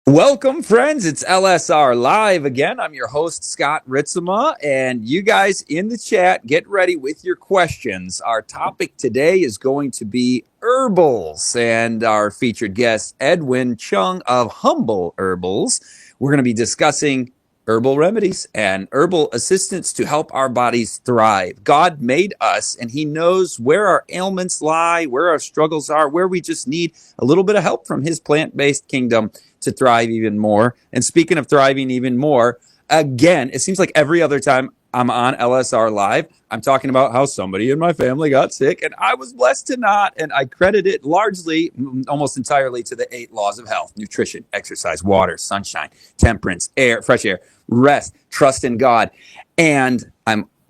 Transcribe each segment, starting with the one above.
Welcome, friends. It's LSR Live again. I'm your host, Scott Ritzema, and you guys in the chat, get ready with your questions. Our topic today is going to be herbals, and our featured guest, Edwin Chung of Humble Herbals. We're going to be discussing herbal remedies and herbal assistance to help our bodies thrive. God made us, and He knows where our ailments lie, where our struggles are, where we just need a little bit of help from His plant-based kingdom to thrive even more. And speaking of thriving even more, again, it seems like every other time I'm on LSR Live, I'm talking about how somebody in my family got sick and I was blessed to not. And I credit it largely, almost entirely, to the 8 laws of health: nutrition, exercise, water, sunshine, temperance, air, fresh air, rest, trust in God. And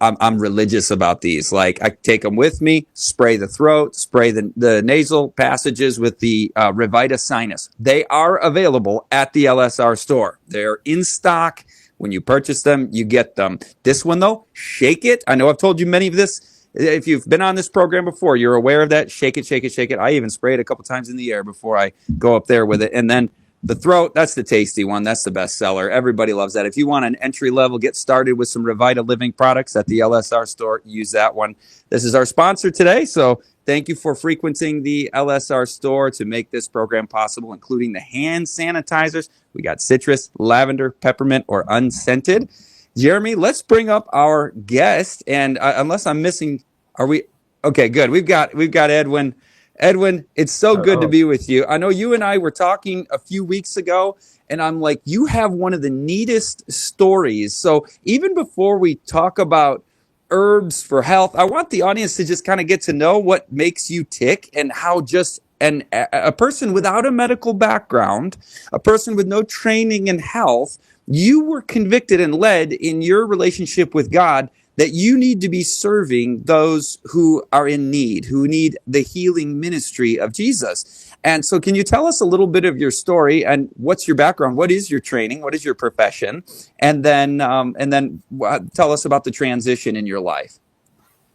I'm religious about these. Like, I take them with me, spray the throat, spray the nasal passages with the Revita Sinus. They are available at the LSR store. They're in stock. When you purchase them, you get them. This one, though, shake it. I know I've told you many of this. If you've been on this program before, you're aware of that. Shake it, shake it, shake it. I even spray it a couple times in the air before I go up there with it. And then the throat, that's the tasty one. That's the best seller. Everybody loves that. If you want an entry level, get started with some Revita Living products at the LSR store, use that one. This is our sponsor today. So thank you for frequenting the LSR store to make this program possible, including the hand sanitizers. We got citrus, lavender, peppermint, or unscented. Jeremy, let's bring up our guest. And unless I'm missing, are we? Okay, good. We've got Edwin. Edwin, it's so good to Oh, be with you. I know you and I were talking a few weeks ago, and I'm like, you have one of the neatest stories. So even before we talk about herbs for health, I want the audience to just kind of get to know what makes you tick and how just a person without a medical background, a person with no training in health, you were convicted and led in your relationship with God that you need to be serving those who are in need, who need the healing ministry of Jesus. And so, can you tell us a little bit of your story and what's your background? What is your training? What is your profession? And then tell us about the transition in your life.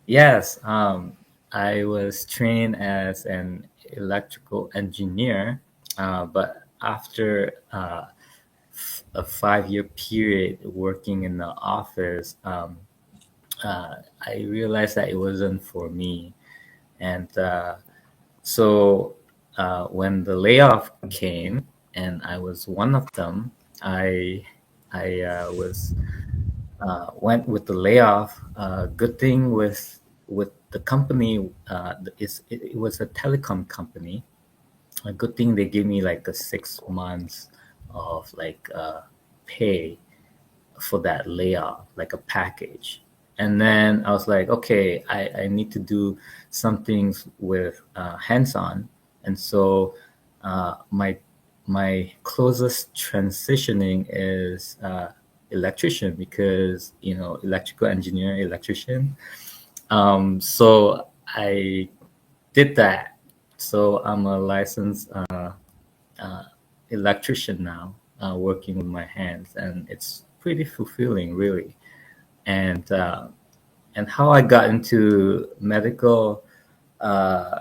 yes. I was trained as an electrical engineer, but after a 5-year period working in the office, I realized that it wasn't for me. And so when the layoff came, and I was one of them, I was went with the layoff. Good thing with the company is it was a telecom company. A good thing they gave me like a 6 months of pay for that layoff, like a package. And then I was like, okay, I need to do some things with hands-on. And so my closest transitioning is electrician, because electrical engineer, electrician. So I did that. So I'm a licensed uh, electrician now, working with my hands, and it's pretty fulfilling, really. And and how I got into medical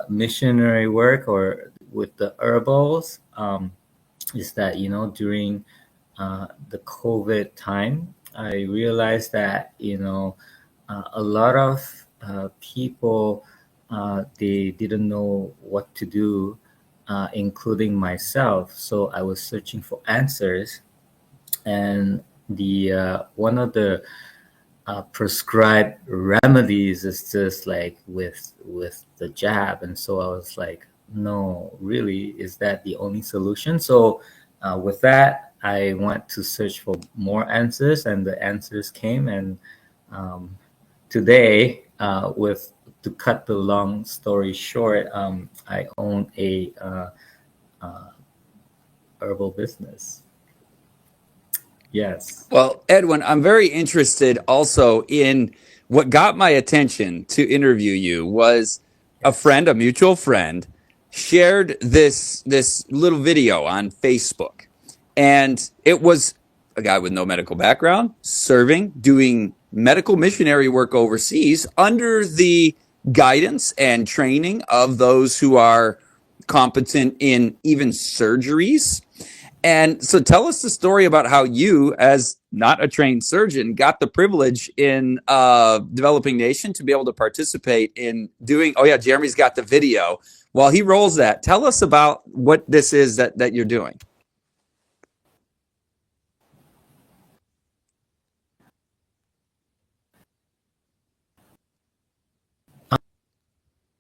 missionary work or with the herbals, is that during the COVID time, I realized that a lot of people, they didn't know what to do, including myself. So I was searching for answers, and the one of the prescribed remedies is just like with the jab. And so I was like, no, really, is that the only solution? So with that, I went to search for more answers, and the answers came. And um, today, with to cut the long story short, I own a uh, herbal business. Yes. Well, Edwin, I'm very interested also in what got my attention to interview you was a Yes. friend, a mutual friend, shared this little video on Facebook. And it was a guy with no medical background serving, doing medical missionary work overseas under the guidance and training of those who are competent in even surgeries. And so tell us the story about how you, as not a trained surgeon, got the privilege in Developing Nation to be able to participate in doing. Oh, yeah, Jeremy's got the video. While he rolls that, tell us about what this is that you're doing.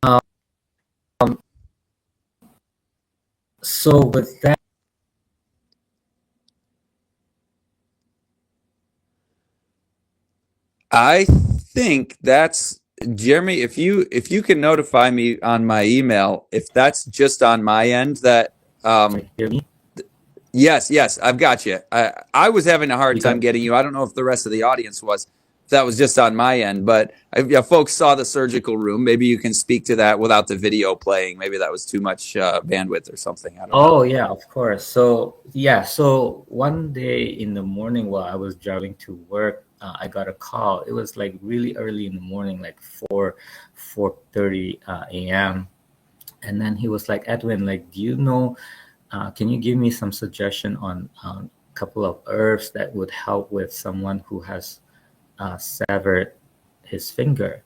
Um, so with that, I think that's Jeremy. If you can notify me on my email, if that's just on my end, that like, hear me? yes, I've got you. I was having a hard You time got getting you. I don't know if the rest of the audience was. If that was just on my end, but if folks saw the surgical room, maybe you can speak to that without the video playing. Maybe that was too much bandwidth or something. I don't know. Oh yeah, of course. So yeah, so one day in the morning while I was driving to work, I got a call. It was like really early in the morning, like 4:30 a.m. And then he was like, Edwin, like, do you know? Can you give me some suggestion on a couple of herbs that would help with someone who has severed his finger?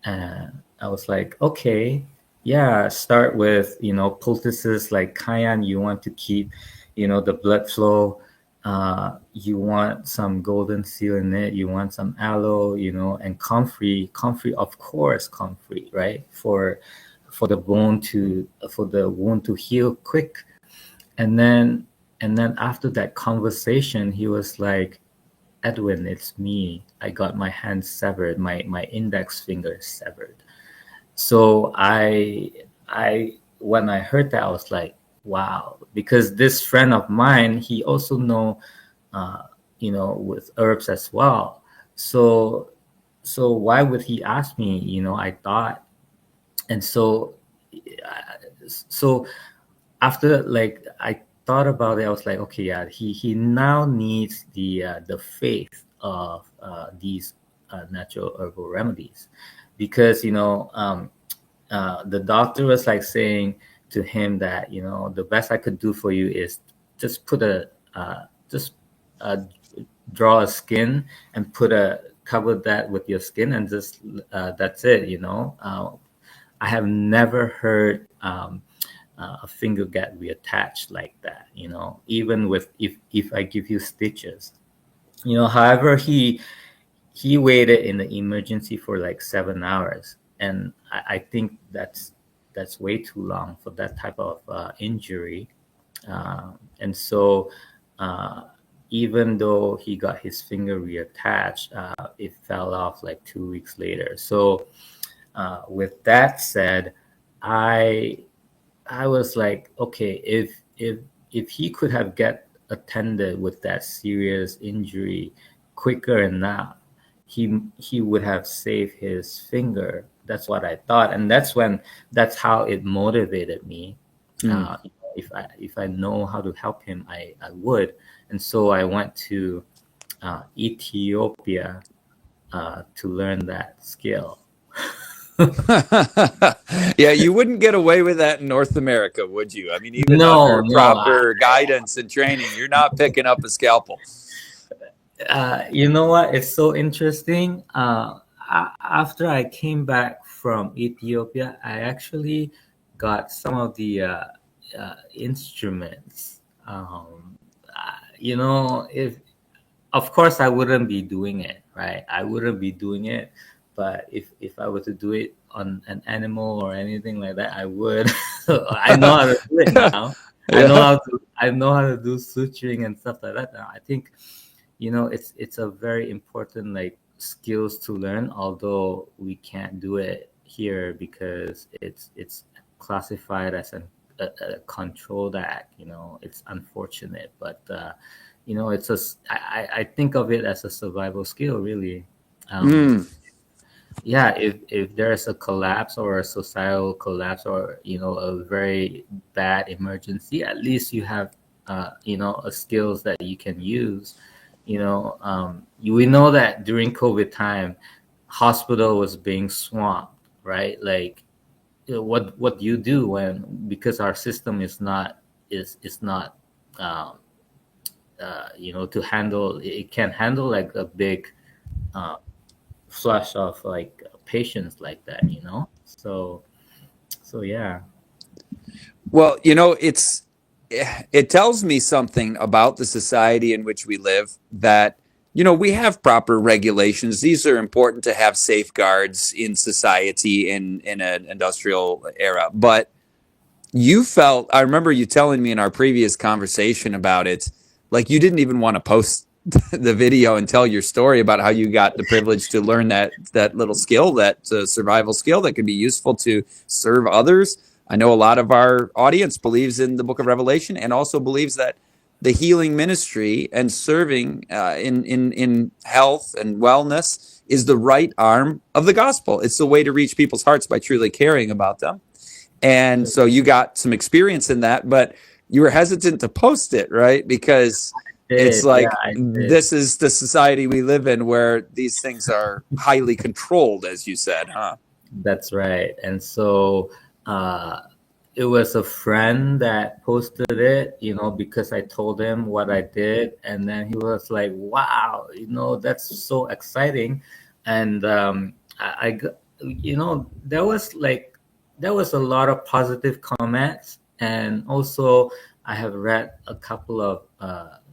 And I was like, okay, yeah, start with, poultices like cayenne. You want to keep, the blood flow. You want some golden seal in it. You want some aloe, and comfrey. Comfrey, of course, comfrey, right? For the for the wound to heal quick. And then after that conversation, he was like, Edwin, it's me. I got my hand severed. My index finger is severed. So I when I heard that, I was like, wow, because this friend of mine, he also uh, with herbs as well. So why would he ask me? I thought, and so after, like, I thought about it, I was like, okay, yeah, he now needs the faith of these natural herbal remedies, because the doctor was like saying to him that the best I could do for you is just put just uh, draw a skin and cover that with your skin, and just that's it. I have never heard a finger get reattached like that. Even with if I give you stitches. However, he waited in the emergency for like 7 hours, and I think that's way too long for that type of injury. And so, uh, even though he got his finger reattached, it fell off like 2 weeks later. So, with that said, I I was like, okay, if he could have get attended with that serious injury quicker enough, he would have saved his finger. That's what I thought, and that's how it motivated me. Mm. Uh, if I know how to help him, I would, and so I went to Ethiopia to learn that skill. Yeah, you wouldn't get away with that in North America, would you? I mean, even No, under no. proper guidance and training, you're not picking up a scalpel. You know what? It's so interesting. After I came back from Ethiopia, I actually got some of the instruments. If of course I wouldn't be doing it, right? I wouldn't be doing it, but if I were to do it on an animal or anything like that, I would. So I know how to do it now. Yeah. I know how to do suturing and stuff like that now. I think it's a very important, like, skills to learn, although we can't do it here because it's classified as a controlled act. It's unfortunate, but I think of it as a survival skill, really. um Mm. yeah, if there's a collapse or a societal collapse, or a very bad emergency, at least you have a skills that you can use. We know that during COVID time, hospital was being swamped, right? Like, what do you do when, because our system is not um, to handle it can handle like a big uh, flush of like patients like that, so yeah. Well, it tells me something about the society in which we live that we have proper regulations. These are important to have safeguards in society in an industrial era. But I remember you telling me in our previous conversation about it, like you didn't even want to post the video and tell your story about how you got the privilege to learn that little skill, that survival skill that could be useful to serve others. I know a lot of our audience believes in the book of Revelation and also believes that the healing ministry and serving in health and wellness is the right arm of the gospel. It's the way to reach people's hearts by truly caring about them. And so you got some experience in that, but you were hesitant to post it, right? Because it's Did Yeah, like I did. this is the society we live in where these things are highly controlled, as you said, huh? That's right. And so uh, it was a friend that posted it, because I told him what I did. And then he was like, wow, that's so exciting. And there was a lot of positive comments. And also, I have read a couple of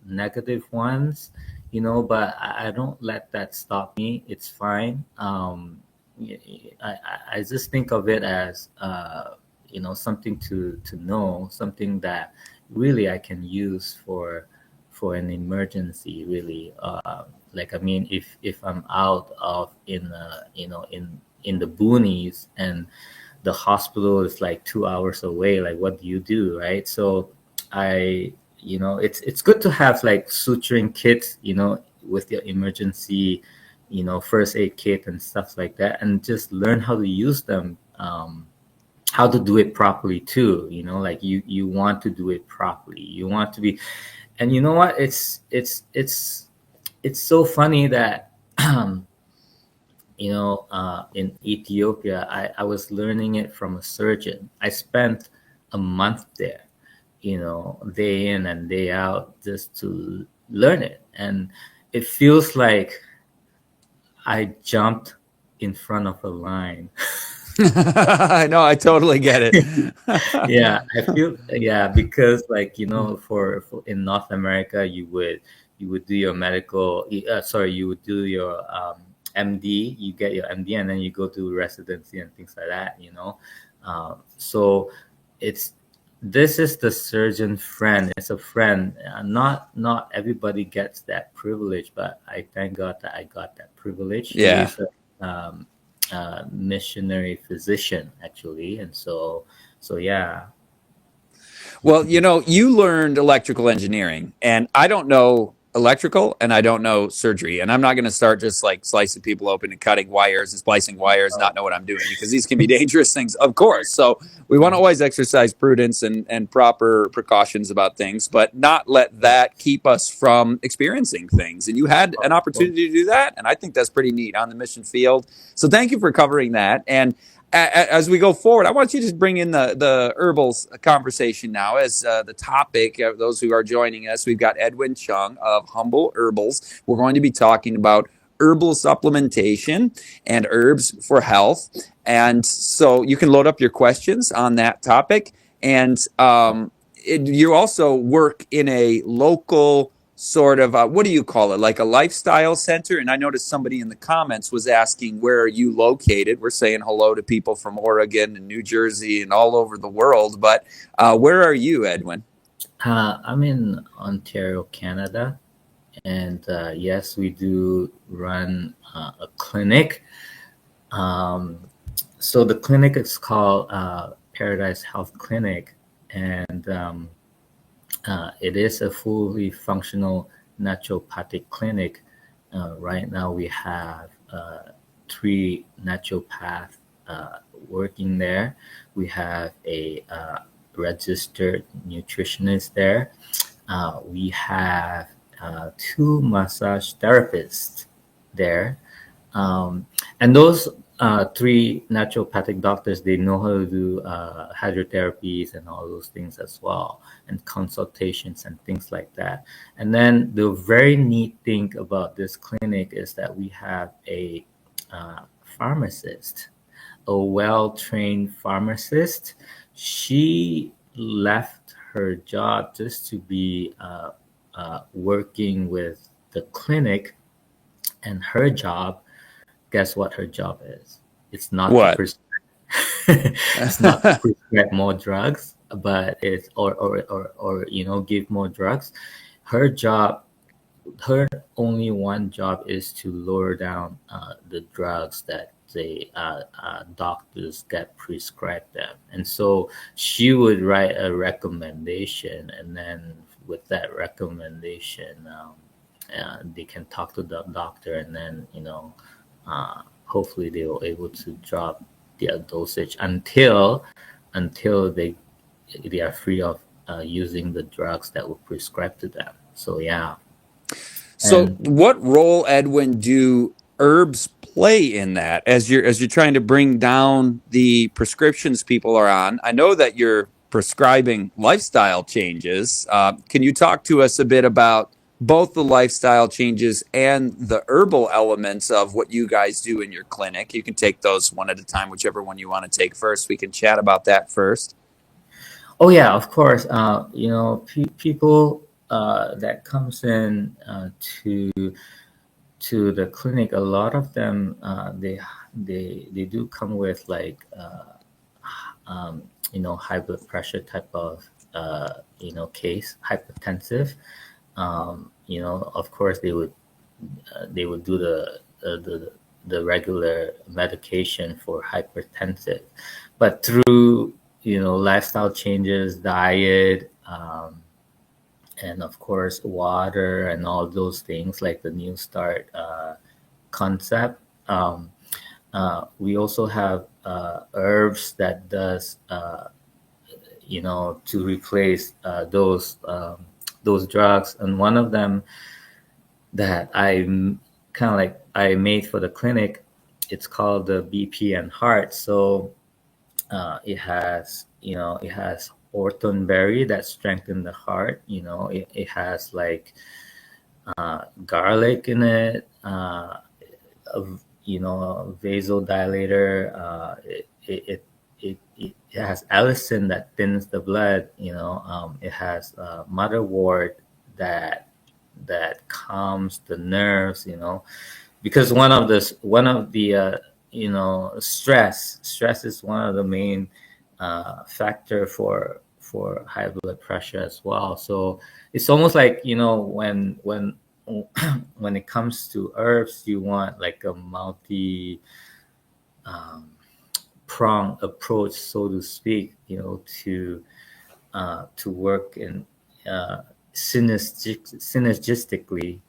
negative ones, but I don't let that stop me. It's fine. I just think of it as something to know, something that really I can use for an emergency. Really, like I mean, if I'm out of in the boonies and the hospital is like 2 hours away, like what do you do, right? So it's good to have like suturing kits, with your emergency first aid kit and stuff like that, and just learn how to use them, how to do it properly too. Like you want to do it properly, you want to be. And you know what, it's so funny that in Ethiopia, I was learning it from a surgeon. I spent a month there, day in and day out, just to learn it. And it feels like I jumped in front of a line. I know, I totally get it. Yeah, I feel, yeah, because like for in North America, you would do your you would do your MD, you get your MD, and then you go to residency and things like that. So it's this is the surgeon friend. It's a friend. Not everybody gets that privilege, but I thank God that I got that privilege. He Yeah. is a missionary physician, actually, and so yeah. Well, you learned electrical engineering, and I don't know electrical and I don't know surgery. And I'm not going to start just like slicing people open and cutting wires and splicing wires, not know what I'm doing, because these can be dangerous things, of course. So we want to always exercise prudence and proper precautions about things, but not let that keep us from experiencing things. And you had an opportunity to do that. And I think that's pretty neat on the mission field. So thank you for covering that. And as we go forward, I want you to just bring in the herbals conversation now as the topic. Those who are joining us, we've got Edwin Chung of Humble Herbals. We're going to be talking about herbal supplementation and herbs for health. And so you can load up your questions on that topic. And you also work in a local sort of what do you call it, like a lifestyle center. And I noticed somebody in the comments was asking, where are you located? We're saying hello to people from Oregon and New Jersey and all over the world, but where are you, Edwin? I'm in Ontario, Canada, and yes, we do run a clinic. Um, so the clinic is called Paradise Health Clinic, and it is a fully functional naturopathic clinic. Right now, we have three naturopaths working there. We have a registered nutritionist there. We have two massage therapists there, and those three naturopathic doctors. They know how to do hydrotherapies and all those things as well, and consultations and things like that. And then the very neat thing about this clinic is that we have a pharmacist, a well-trained pharmacist. She left her job just to be working with the clinic, and her job, guess what her job is? It's not to What? prescribe. It's not to prescribe more drugs, but it's or give more drugs. Her job, her only one job is to lower down the drugs that the doctors get prescribed them, and so she would write a recommendation, and then with that recommendation, they can talk to the doctor, and then hopefully they will able to drop their dosage until they are free of using the drugs that were prescribed to them. So yeah. So, And what role, Edwin, do herbs play in that as you're trying to bring down the prescriptions people are on? I know that you're prescribing lifestyle changes. Can you talk to us a bit about both the lifestyle changes and the herbal elements of what you guys do in your clinic? You can take those one at a time, whichever one you want to take first. We can chat about that first. oh yeah, of course. People that comes in to the clinic, a lot of them they do come with like high blood pressure type of case, hypertensive. Of course they would do the regular medication for hypertensive, but through lifestyle changes, diet, and of course water and all those things, like the New Start concept. We also have herbs that does to replace those drugs, and one of them that I made for the clinic, it's called the BP and Heart. So it has ortonberry that strengthens the heart. It has like garlic in it, a vasodilator. It has allicin that thins the blood. It has motherwort that calms the nerves. Because one of the stress is one of the main factor for high blood pressure as well. So it's almost like when it comes to herbs, you want like a multi prong approach, so to speak, to work in synergistically,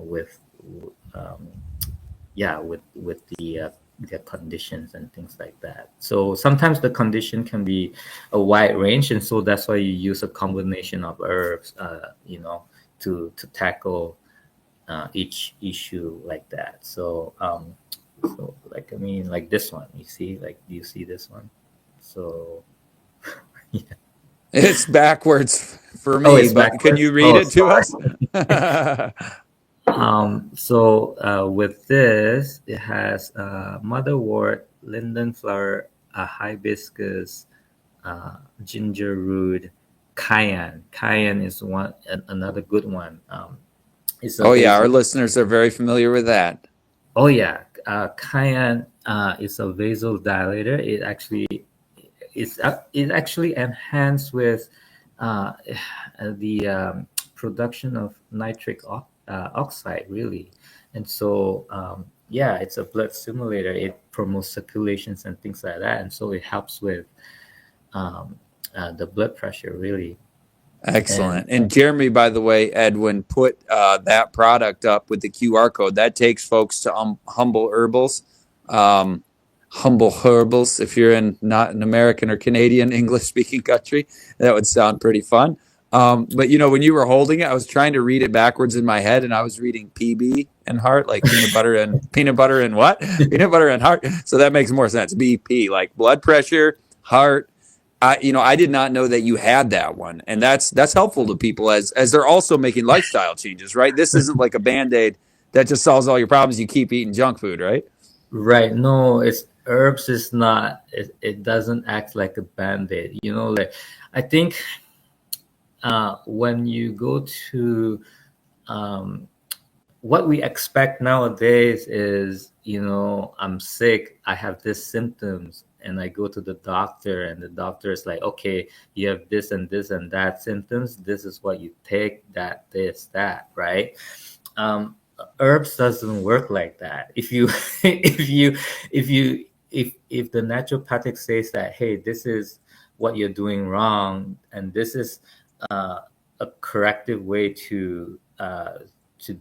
with um, with the conditions and things like that. So sometimes the condition can be a wide range, and so that's why you use a combination of herbs, to tackle each issue like that. So like, I mean, like this one, you see, like, do you see this one? So yeah. It's backwards for Oh, me, it's but can backwards. you read Oh, it to sorry. us? So with this, it has motherwort, linden flower, hibiscus, ginger root, cayenne. Cayenne is another good one. It's a Oh, yeah, our vasodilator. listeners are very familiar with that. Oh yeah, cayenne is a vasodilator. It actually enhanced with uh, the production of nitric oxide, really. And so yeah, it's a blood stimulator. It promotes circulations and things like that, and so it helps with um, the blood pressure, really. And Excellent. And Jeremy, by the way, Edwin put that product up with the QR code. That takes folks to Humble Herbals. Um, Humble Herbals, if you're in not an American or Canadian English speaking country, that would sound pretty fun. But when you were holding it, I was trying to read it backwards in my head, and I was reading PB and heart, like peanut butter and what? Peanut butter and heart. So that makes more sense. BP, like blood pressure, heart. I did not know that you had that one, and that's helpful to people as they're also making lifestyle changes, right? This isn't like a Band-Aid that just solves all your problems. You keep eating junk food, right? Right. No, it's herbs is not it doesn't act like a band-aid. Like I think when you go to um what we expect nowadays is, I'm sick, I have this symptoms, and I go to the doctor, and the doctor is like, okay, you have this and this and that symptoms. This is what you take, that, this, that, right? Herbs doesn't work like that. If you, if the naturopathic says that, hey, this is what you're doing wrong, and this is a corrective way to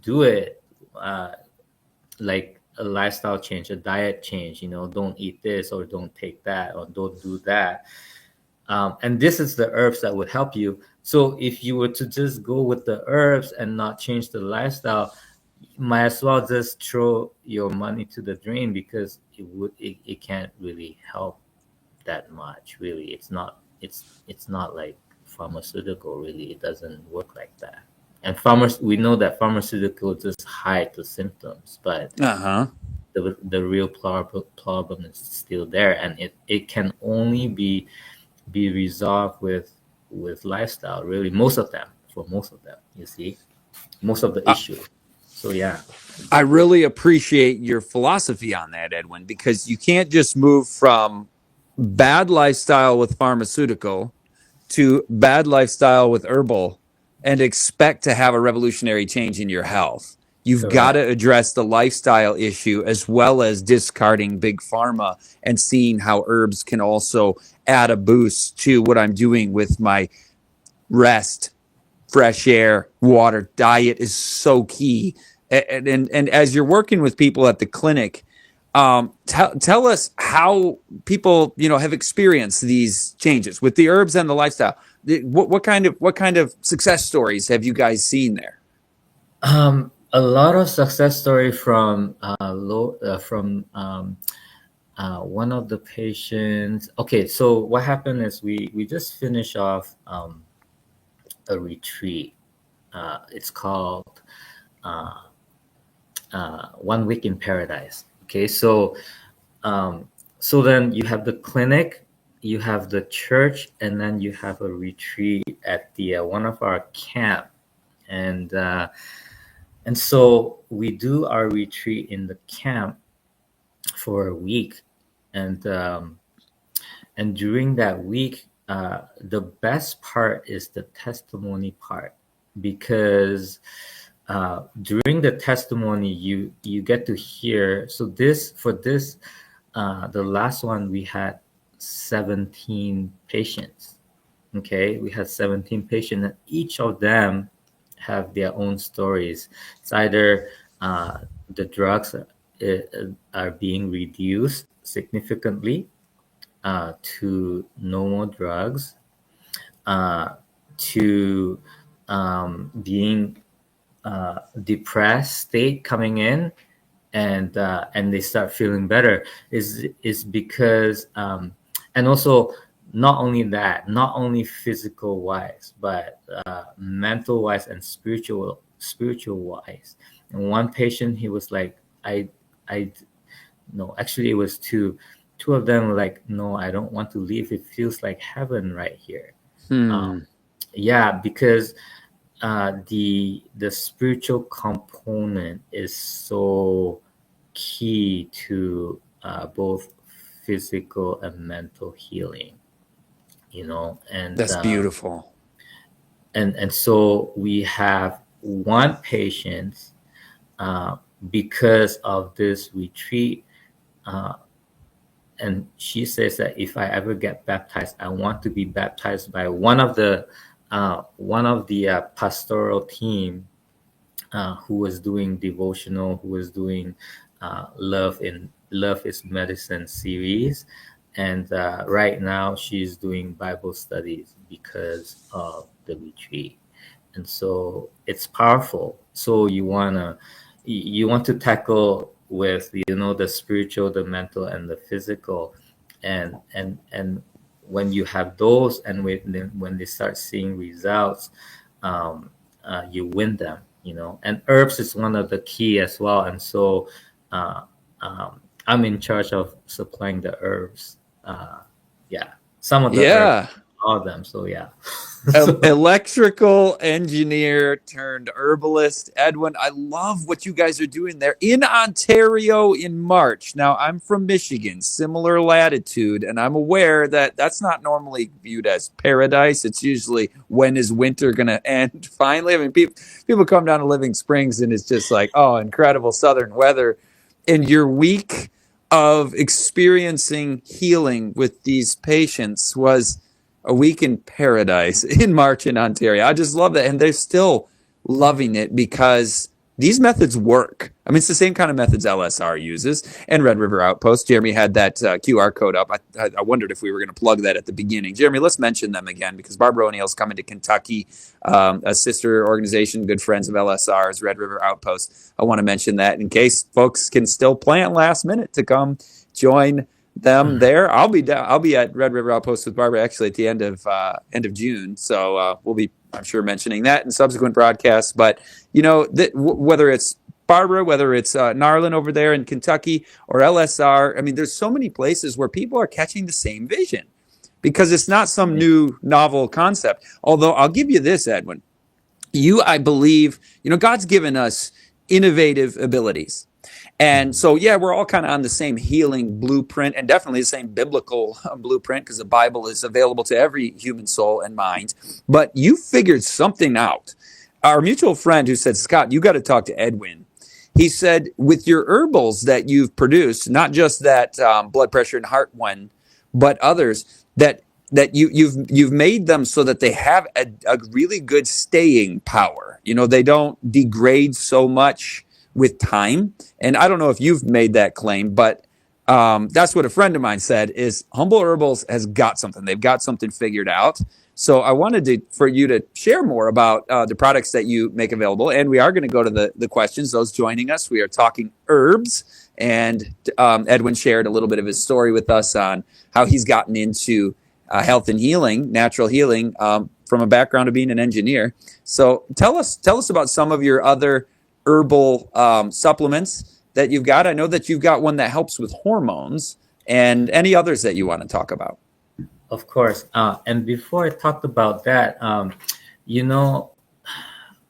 do it, uh, like a lifestyle change, a diet change, don't eat this or don't take that or don't do that. And this is the herbs that would help you. So if you were to just go with the herbs and not change the lifestyle, you might as well just throw your money to the drain, because it can't really help that much. Really, it's not like pharmaceutical. Really, it doesn't work like that. And we know that pharmaceutical just hide the symptoms, but Uh-huh. the real problem is still there, and it can only be resolved with lifestyle. Really, most of them, you see, most of the Uh, issue. So yeah. I really appreciate your philosophy on that, Edwin, because you can't just move from bad lifestyle with pharmaceutical to bad lifestyle with herbal and expect to have a revolutionary change in your health. You've got to Correct. address the lifestyle issue as well as discarding big pharma and seeing how herbs can also add a boost to what I'm doing with my rest, fresh air, water. Diet is so key. And as you're working with people at the clinic, tell us how people have experienced these changes with the herbs and the lifestyle. What kind of success stories have you guys seen there? A lot of success story from one of the patients. Okay, so what happened is we just finished off a retreat. It's called 1 week in paradise. Okay, so then you have the clinic, you have the church, and then you have a retreat at the one of our camp. And so we do our retreat in the camp for a week, and during that week, the best part is the testimony part, because during the testimony you get to hear. So this the last one, we had 17 patients. Okay, we had 17 patients, and each of them have their own stories. It's either the drugs are being reduced significantly to no more drugs, to being depressed state coming in, and they start feeling better. Is because and also, not only that, not only physical wise, but mental wise and spiritual wise. And one patient, he was like, I no, actually it was two of them were like, no, I don't want to leave, it feels like heaven right here. Hmm. Yeah, because the spiritual component is so key to both physical and mental healing, and That's beautiful. and so we have one patient, uh, because of this retreat, uh, and she says that if I ever get baptized, I want to be baptized by one of the pastoral team, who was doing devotional, who was doing Love is Medicine series, and right now she's doing Bible studies because of the retreat. And so it's powerful. So you want to tackle with, the spiritual, the mental, and the physical. And when you have those, and when they start seeing results, um, you win them, and herbs is one of the key as well. And so uh, I'm in charge of supplying the herbs. Yeah, some of the herbs, Yeah. all of them. So yeah. So Electrical engineer turned herbalist. Edwin, I love what you guys are doing there in Ontario in March. Now, I'm from Michigan, similar latitude, and I'm aware that that's not normally viewed as paradise. It's usually, when is winter going to end finally? I mean, people come down to Living Springs and it's just like, oh, incredible southern weather. And your week of experiencing healing with these patients was a week in paradise in March in Ontario. I just love that. And they're still loving it because these methods work. I mean, it's the same kind of methods LSR uses and Red River Outpost. Jeremy had that QR code up. I wondered if we were going to plug that at the beginning. Jeremy, let's mention them again because Barbara O'Neill's coming to Kentucky, a sister organization, good friends of LSR's, Red River Outpost. I want to mention that in case folks can still plan last minute to come join them there. I'll be down. I'll be at Red River Outpost with Barbara actually at the end of June. So we'll be, I'm sure, mentioning that in subsequent broadcasts. But whether it's Barbara, whether it's Narlin over there in Kentucky or LSR, I mean, there's so many places where people are catching the same vision because it's not some new novel concept. Although I'll give you this, Edwin. I believe, God's given us innovative abilities. And so, yeah, we're all kind of on the same healing blueprint and definitely the same biblical blueprint because the Bible is available to every human soul and mind. But you figured something out. Our mutual friend who said, Scott, you got to talk to Edwin. He said, with your herbals that you've produced, not just that blood pressure and heart one, but others, that you've made them so that they have a really good staying power. They don't degrade so much with time. And I don't know if you've made that claim, but that's what a friend of mine said is Humble Herbals has got something. They've got something figured out. So I wanted for you to share more about the products that you make available. And we are going to go to the questions. Those joining us, we are talking herbs. And Edwin shared a little bit of his story with us on how he's gotten into health and healing, natural healing, from a background of being an engineer. So tell us about some of your other herbal supplements that you've got. I know that you've got one that helps with hormones, and any others that you want to talk about. of course. And before I talked about that, you know,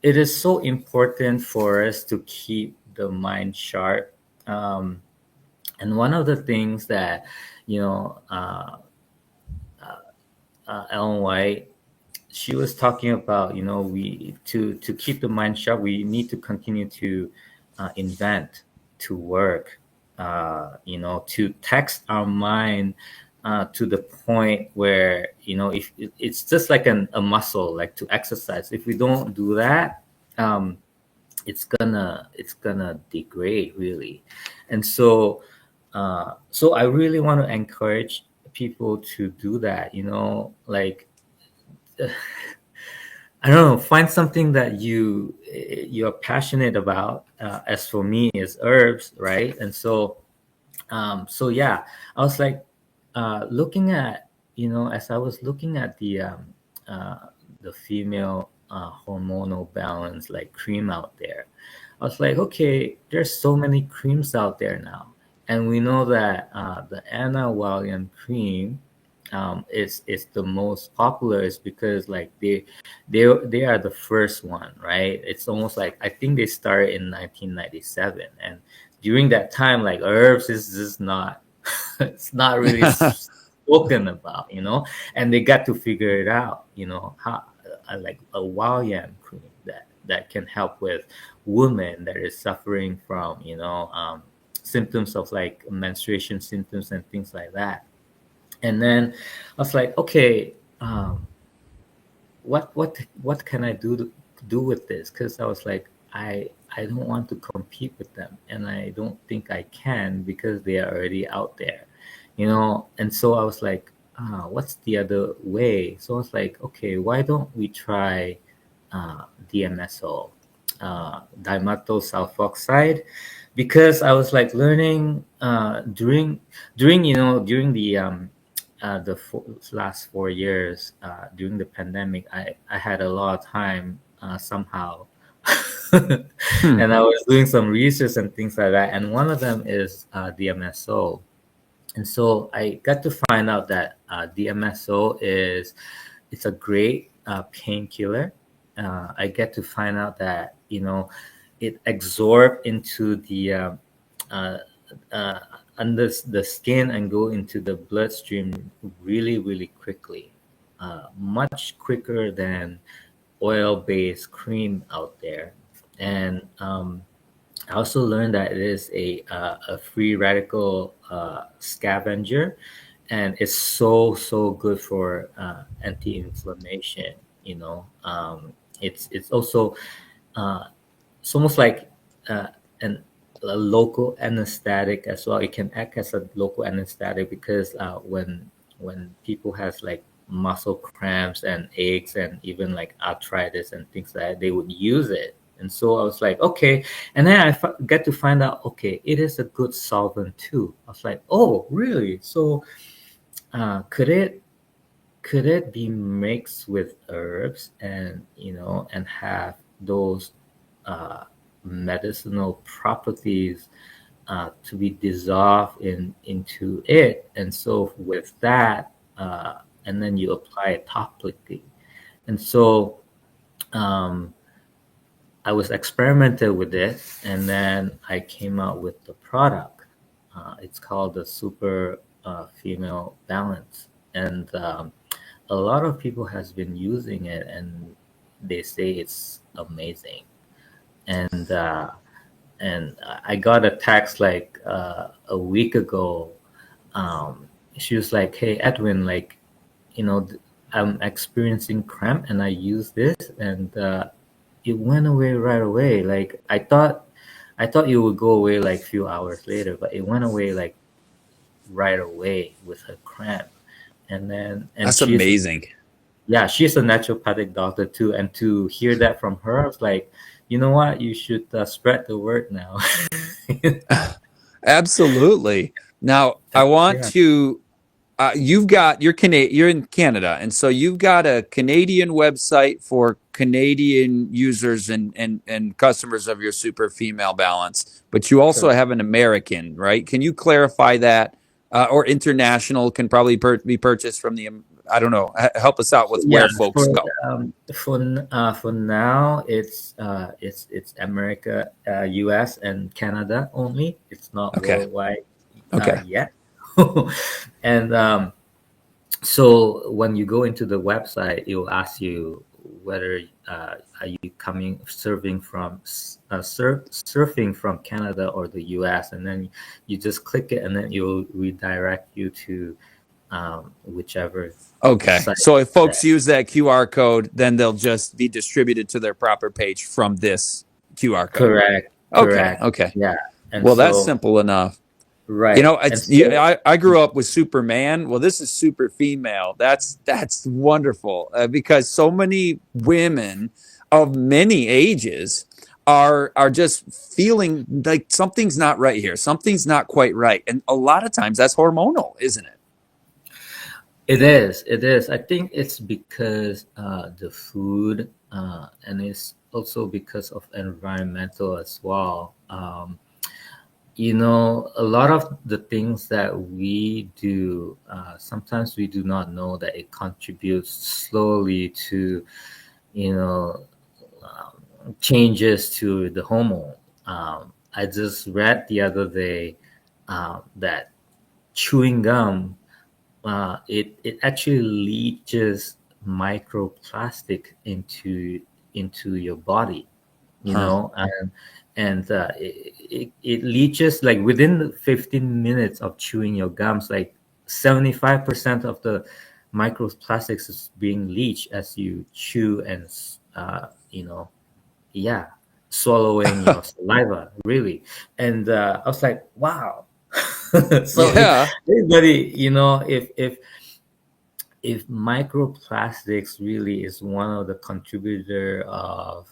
it is so important for us to keep the mind sharp. And one of the things that, you know, Ellen White, she was talking about, we to keep the mind sharp, we need to continue to invent, to work, to text our mind to the point where, if it's just like a muscle, like to exercise. If we don't do that, it's gonna degrade really. And so I really want to encourage people to do that, like I don't know, find something that you're passionate about. As for me, is herbs, right? And so yeah, I was like looking at, as I was looking at the female hormonal balance like cream out there, I was like, okay, there's so many creams out there now, and we know that the Anna William cream is the most popular, is because like they are the first one, right? It's almost like, I think they started in 1997, and during that time, like herbs is just not it's not really spoken about, and they got to figure it out, how like a Walliam cream that can help with women that is suffering from, symptoms of like menstruation symptoms and things like that. And then I was like, okay, what can I do with this? Because I was like, I don't want to compete with them, and I don't think I can, because they are already out there, And so I was like, what's the other way? So I was like, okay, why don't we try DMSO, dimethyl sulfoxide, because I was like learning during the last 4 years during the pandemic. I had a lot of time somehow, Hmm. and I was doing some research and things like that. And one of them is DMSO, and so I got to find out that DMSO is it's a great painkiller. I get to find out that it absorb into the uh, uh, under the skin and go into the bloodstream really really quickly, much quicker than oil-based cream out there. And I also learned that it is a free radical scavenger, and it's so good for anti-inflammation. It's also uh, it's almost like uh, an a local anesthetic as well. It can act as a local anesthetic because when people has like muscle cramps and aches and even like arthritis and things like that, they would use it. And so I was like, okay. And then get to find out, okay, it is a good solvent too. I was like, oh, really? So could it be mixed with herbs and and have those uh, medicinal properties to be dissolved into it, and so with that, and then you apply it topically. And so um, I was experimented with it, and then I came out with the product. It's called the Super Female Balance, and a lot of people has been using it, and they say it's amazing. And I got a text like a week ago. She was like, "Hey, Edwin, like, I'm experiencing cramp, and I use this, and it went away right away. Like I thought it would go away like few hours later, but it went away like right away with her cramp. And That's she's amazing. yeah, she's a naturopathic doctor too. And to hear that from her, I was like, you know what? You should spread the word now. Absolutely. Now, I want Yeah, to. You're in Canada, and so you've got a Canadian website for Canadian users and customers of your Super Female Balance, but you also correct. have an American, right? Can you clarify that? Or international can probably be purchased from the. I don't know. Help us out with Yeah, where folks go. for now, it's America, U.S. and Canada only. It's not Okay. worldwide Okay. yet. And so when you go into the website, it will ask you whether are you coming surfing from Canada or the U.S. And then you just click it, and then it will redirect you to whichever Okay. site So if that. folks use that QR code, then they'll just be distributed to their proper page from this QR code. Correct, Okay. correct. Okay. Yeah. And Well, that's so, simple enough. right. And so, I grew up with Superman. Well, this is super female. That's wonderful because so many women of many ages are just feeling like something's not right here. Something's not quite right, and a lot of times that's hormonal, isn't it? it is. I think it's because the food, and it's also because of environmental as well. A lot of the things that we do, sometimes we do not know that it contributes slowly to, you know, changes to the hormone. I just read the other day that chewing gum, it actually leaches microplastic into your body, Huh. and it leaches like within the 15 minutes of chewing your gums, like 75% of the microplastics is being leached as you chew and yeah, swallowing your saliva, really. And I was like, wow. So if Yeah. anybody, if if microplastics really is one of the contributor of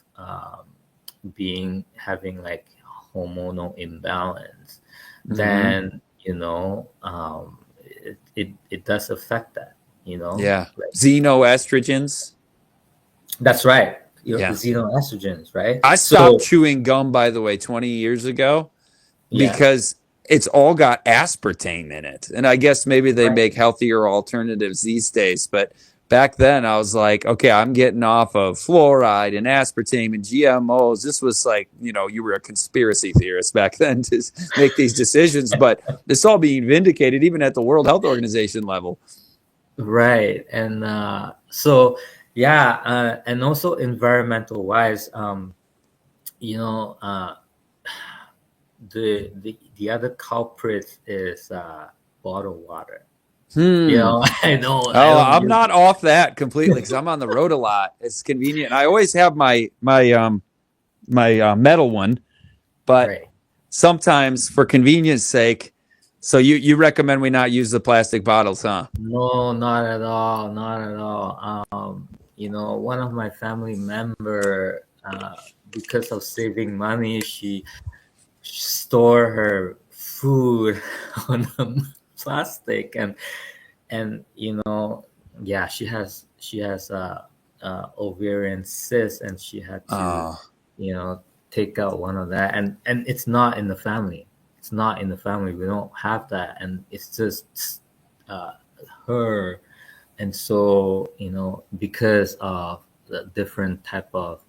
having like hormonal imbalance, Mm-hmm. then it does affect that. Yeah. Like, Xenoestrogens. that's right. Yeah. Xenoestrogens, right? I stopped So chewing gum, by the way, 20 years ago yeah, because it's all got aspartame in it. And I guess maybe they right. make healthier alternatives these days. But back then, I was like, okay, I'm getting off of fluoride and aspartame and GMOs. This was like, you were a conspiracy theorist back then to make these decisions. But it's all being vindicated, even at the World Health Organization level. Right. And so yeah, and also environmental wise, you know, the other culprit is bottled water. Hmm. I Oh, don't I'm use not off that completely because I'm on the road a lot. It's convenient. I always have my metal one, but right. sometimes for convenience sake. So you recommend we not use the plastic bottles, huh? No, not at all, not at all. One of my family member, because of saving money, she store her food on plastic, and yeah, she has ovarian cyst, and she had to Oh, you know take out one of that, and it's not in the family. It's not in the family. We don't have that, and it's just uh, her. And so because of the different type of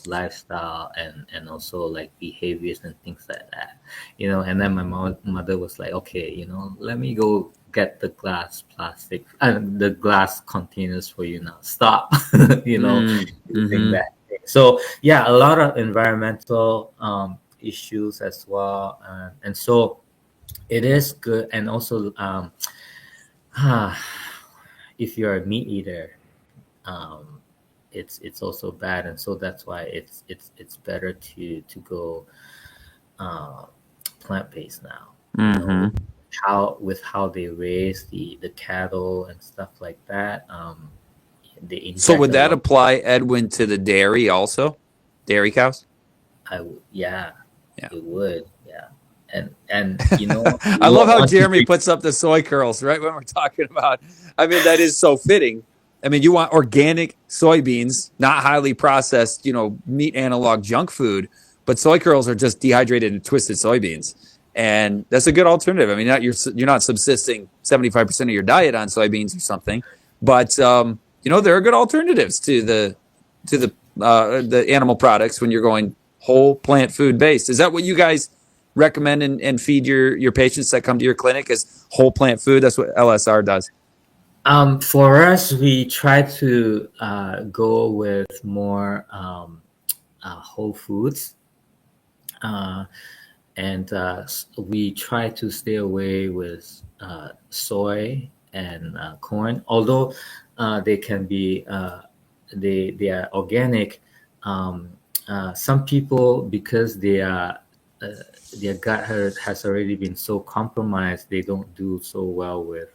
lifestyle, and also like behaviors and things like that, and then my mother was like, okay, let me go get the glass plastic and the glass containers for you now, stop using mm-hmm. that thing. So yeah, a lot of environmental issues as well, and so it is good. And also if you're a meat eater, um, it's also bad, and so that's why it's better to go uh, plant based now. Mm-hmm. With how they raise the cattle and stuff like that. They So inject would a that lot. apply, Edwin, to the dairy also? Dairy cows? Yeah, Yeah. it would. Yeah, and I you love won't how want to Jeremy drink. puts up the soy curls right when we're talking about. I mean, that is so fitting. I mean, you want organic soybeans, not highly processed, meat analog junk food, but soy curls are just dehydrated and twisted soybeans, and that's a good alternative. I mean, you're not subsisting 75% of your diet on soybeans or something, but there are good alternatives to the animal products when you're going whole plant food based. Is that what you guys recommend and feed your patients that come to your clinic as whole plant food? That's what LSR does. For us, we try to go with more whole foods, uh, and we try to stay away with soy and corn, although they can be they are organic. Um, some people, because uh, their gut has already been so compromised, they don't do so well with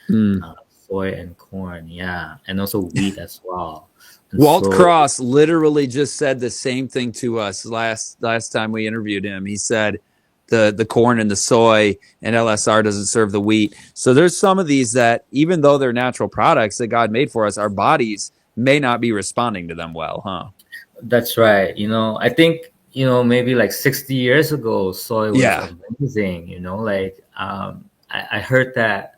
Mm. soy and corn, yeah, and also wheat as well. And Walt so, Cross literally just said the same thing to us last time we interviewed him. He said the corn and the soy and LSR doesn't serve the wheat. So there's some of these that even though they're natural products that God made for us, our bodies may not be responding to them well, huh? that's right. I think, maybe like 60 years ago, soy was Yeah. amazing. Like I heard that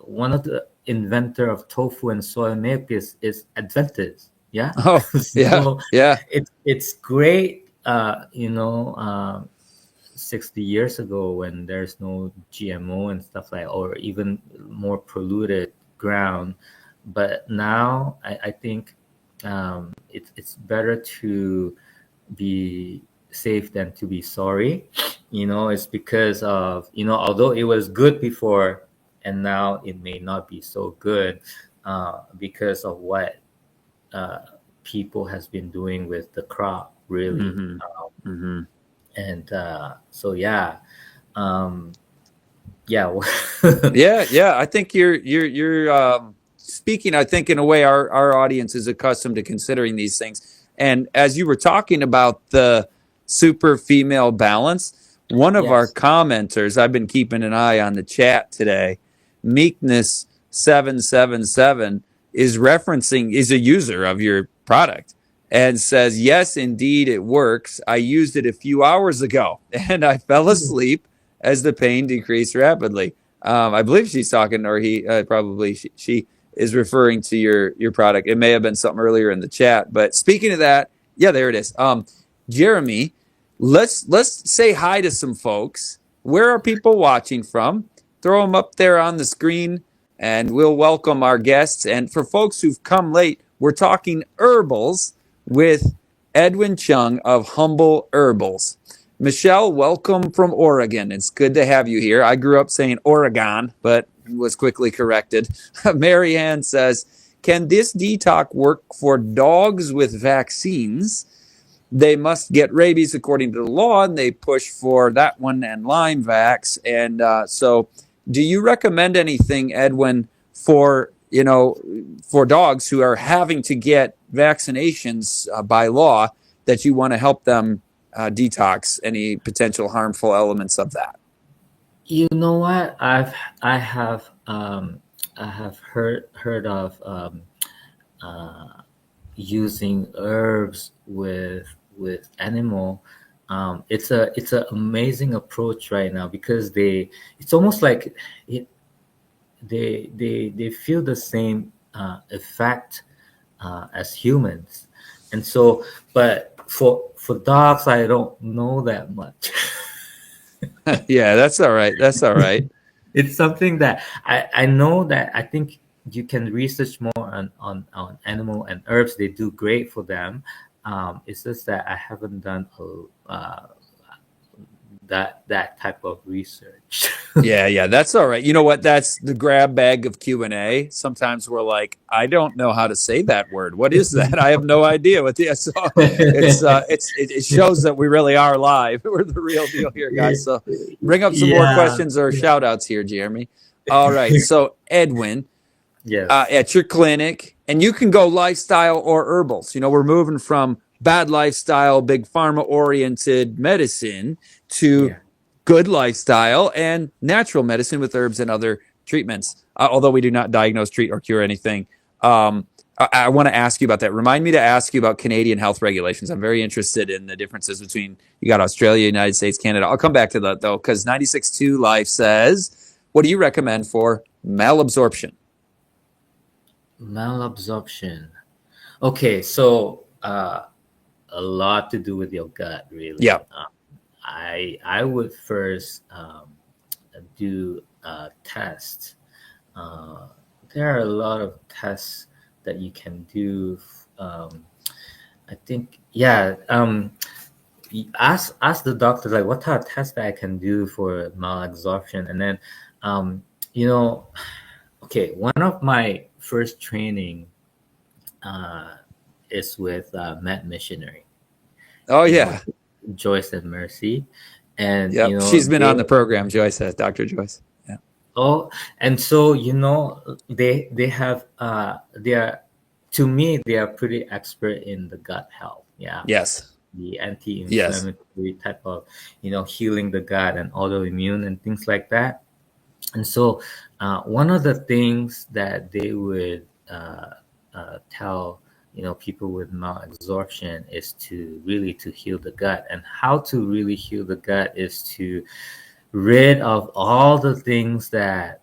one of the inventor of tofu and soy milk is Adventist. Yeah. Oh, yeah. So Yeah. it's great. 60 years ago when there's no GMO and stuff like, or even more polluted ground. But now I think it's better to be safe than to be sorry. It's because of, although it was good before, and now it may not be so good because of what uh, people has been doing with the crop, really. Mm-hmm. Mm-hmm. And so yeah, um, yeah. Yeah, yeah. I think you're speaking, I think, in a way, our audience is accustomed to considering these things. And as you were talking about the super female balance, one of our Yes. commenters, I've been keeping an eye on the chat today, Meekness 777 is a user of your product and says, yes, indeed, it works. I used it a few hours ago and I fell asleep as the pain decreased rapidly. I believe she's talking, or he probably she is referring to your product. It may have been something earlier in the chat, but speaking of that, yeah, there it is. Jeremy, let's say hi to some folks. Where are people watching from? Throw them up there on the screen, and we'll welcome our guests. And for folks who've come late, we're talking herbals with Edwin Chung of Humble Herbals. Michelle, welcome from Oregon. It's good to have you here. I grew up saying Oregon, but was quickly corrected. Marianne says, can this detox work for dogs with vaccines? They must get rabies according to the law, and they push for that one and Lyme vax. And so do you recommend anything, Edwin, for for dogs who are having to get vaccinations by law, that you want to help them detox any potential harmful elements of that? You know what? I have heard of using herbs with animal. It's an amazing approach right now, because it's almost like they feel the same effect as humans, and so, but for dogs, I don't know that much. Yeah, that's all right. That's all right. It's something that I know that I think you can research more on animal and herbs. They do great for them. It's just that I haven't done that type of research. Yeah, that's all right. You know what? That's the grab bag of Q&A. Sometimes we're like, I don't know how to say that word. What is that? I have no idea what the so it shows that we really are live. We're the real deal here, guys. So bring up some more Yeah. questions or shout outs here, Jeremy. All right. So Edwin, Yes. at your clinic, and you can go lifestyle or herbals. We're moving from bad lifestyle, big pharma oriented medicine to Yeah. good lifestyle and natural medicine with herbs and other treatments. Although we do not diagnose, treat, or cure anything. I want to ask you about that. Remind me to ask you about Canadian health regulations. I'm very interested in the differences between, you got Australia, United States, Canada. I'll come back to that though, because 96.2 Life says, what do you recommend for malabsorption? Malabsorption. Okay, so a lot to do with your gut, really. Yeah. I would first do a test. There are a lot of tests that you can do. I think, yeah. Ask the doctor, like, what type of test that I can do for malabsorption, and then okay, one of my first training is with Met Missionary. Oh, yeah. Joyce and Mercy, and yep. She's been on the program. Joyce says, Dr. Joyce. Yeah. Oh, and so they have they are, to me, they are pretty expert in the gut health. Yeah. Yes. The anti-inflammatory type of healing the gut and autoimmune and things like that. And so one of the things that they would tell people with malabsorption is to heal the gut. And how to really heal the gut is to rid of all the things that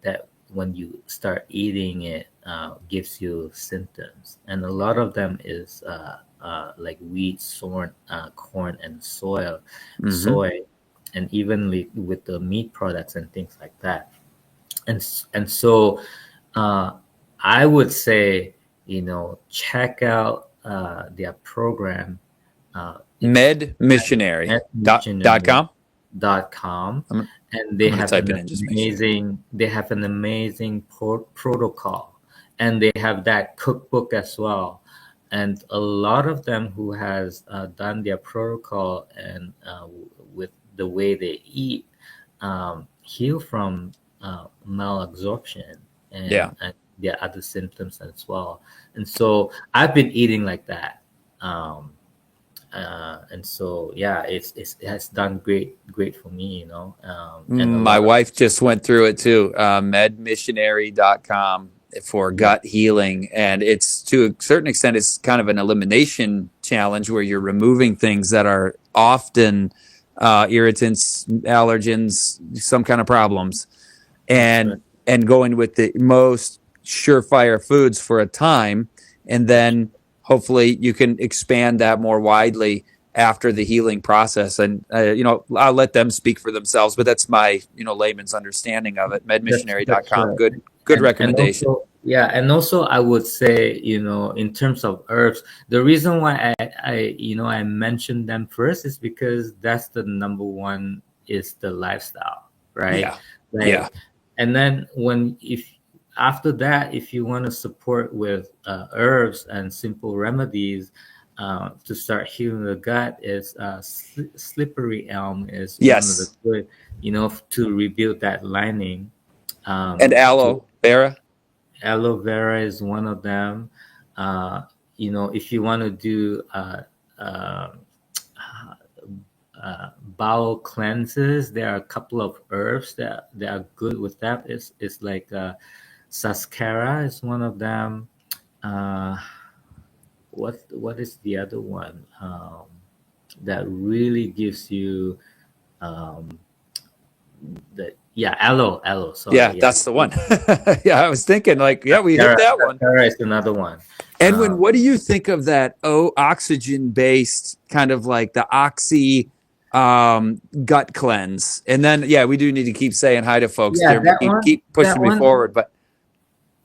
that when you start eating it gives you symptoms. And a lot of them is like wheat, corn, and soy, and even with the meat products and things like that. And so I would say, check out their program, medmissionary.com. And they have an amazing protocol, and they have that cookbook as well. And a lot of them who has done their protocol and with the way they eat heal from malabsorption. Yeah. and there are other symptoms as well. And so I've been eating like that. Um, and so yeah, it has done great for me, and a My lot of wife just went through it too. Medmissionary.com for yeah, gut healing. And it's to a certain extent, it's kind of an elimination challenge where you're removing things that are often irritants, allergens, some kind of problems, that's right. and going with the most surefire foods for a time. And That's then hopefully you can expand that more widely after the healing process. And I'll let them speak for themselves, but that's my layman's understanding of it. that's Medmissionary.com, right. good And recommendation. also yeah, and also I would say, in terms of herbs, the reason why I mentioned them first is because that's the number one, is the lifestyle, right? Yeah, yeah, Like, and then when if after that, if you want to support with herbs and simple remedies to start healing the gut, is slippery elm is one of the yes. good, to rebuild that lining. And To aloe vera. aloe vera is one of them. uh, if you want to do uh, bowel cleanses, there are a couple of herbs that are good with that. It's like saskara is one of them. uh, what is the other one that really gives you um, the yeah, aloe, Yeah, sorry, yeah. that's the one. Yeah, I was thinking like, yeah, we hit Saskara, that one. saskara is another one. Edwin, um, what do you think of that oxygen based kind of like the oxy gut cleanse? And then yeah, we do need to keep saying hi to folks. Yeah, They're keep that pushing me one, forward, but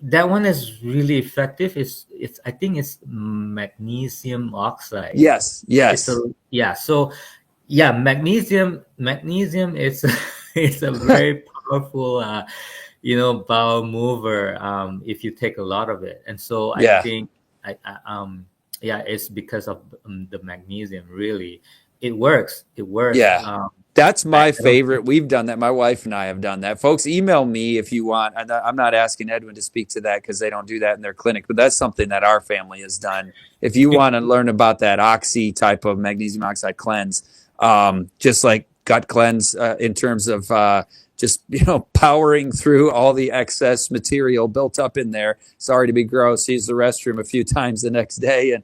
that one is really effective. It's I think it's magnesium oxide. yes, It's a yes. yeah. So yeah, magnesium is it's a very powerful bowel mover if you take a lot of it. And so I Yeah. think yeah, it's because of the magnesium. Really, it works. Yeah. That's I my don't favorite. We've done that. My wife and I have done that. Folks, email me if you want. I'm not asking Edwin to speak to that because they don't do that in their clinic, but that's something that our family has done. If you want to learn about that oxy type of magnesium oxide cleanse, just like gut cleanse in terms of just powering through all the excess material built up in there. Sorry to be gross. Use the restroom a few times the next day and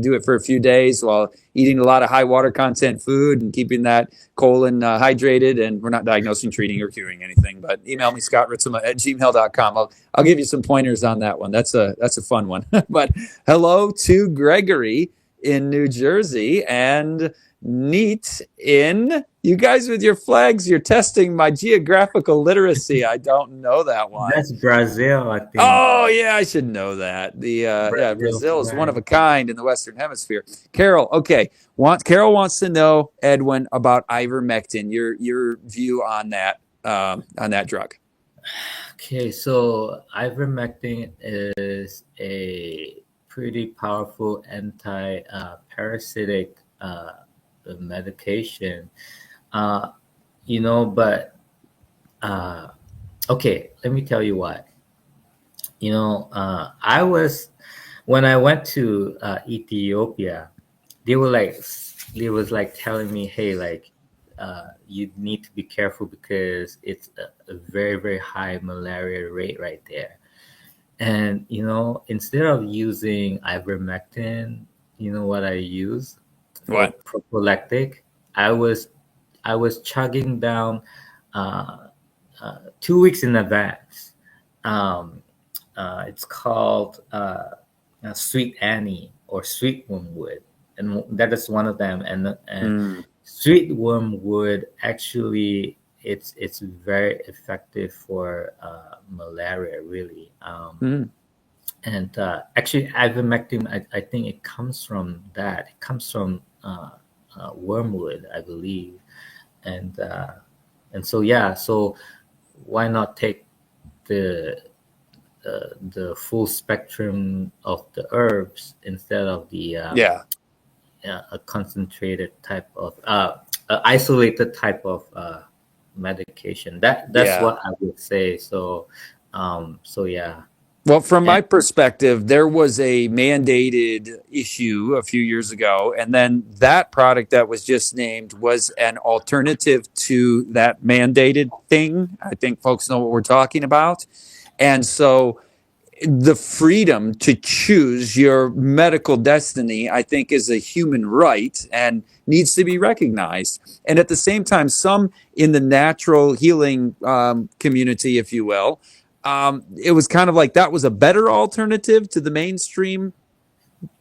do it for a few days while eating a lot of high water content food and keeping that colon hydrated. And we're not diagnosing, treating, or curing anything, but email me, scottritzema@gmail.com. I'll give you some pointers on that one. That's a fun one. But hello to Gregory in New Jersey and Neat in, you guys with your flags, you're testing my geographical literacy. I don't know that one. That's Brazil, I think. Oh yeah, I should know that. The yeah, Brazil Brazil is one of flag. a kind in the Western Hemisphere. Carol, okay, Carol wants to know, Edwin, about ivermectin. Your view on that drug. Okay, so ivermectin is a pretty powerful anti-parasitic medication. Uh, but okay, let me tell you what. I was when I went to Ethiopia, they were like they was like telling me, hey, like you need to be careful because it's a very very high malaria rate right there. And instead of using ivermectin, you know what I use for What? prophylactic? I was chugging down uh, 2 weeks in advance. Um, it's called Sweet Annie or Sweet Wormwood, and that is one of them. And Mm, Sweet Wormwood actually it's very effective for malaria, really. mm, And actually, ivermectin, I think it comes from that. It comes from wormwood, I believe, and so yeah. So why not take the the full spectrum of the herbs instead of the yeah, a concentrated type of isolated type of medication. That's yeah. what I would say. So So yeah. Well, from And my perspective, there was a mandated issue a few years ago, and then that product that was just named was an alternative to that mandated thing. I think folks know what we're talking about. And so the freedom to choose your medical destiny, I think, is a human right and needs to be recognized. And at the same time, some in the natural healing community, if you will, it was kind of like that was a better alternative to the mainstream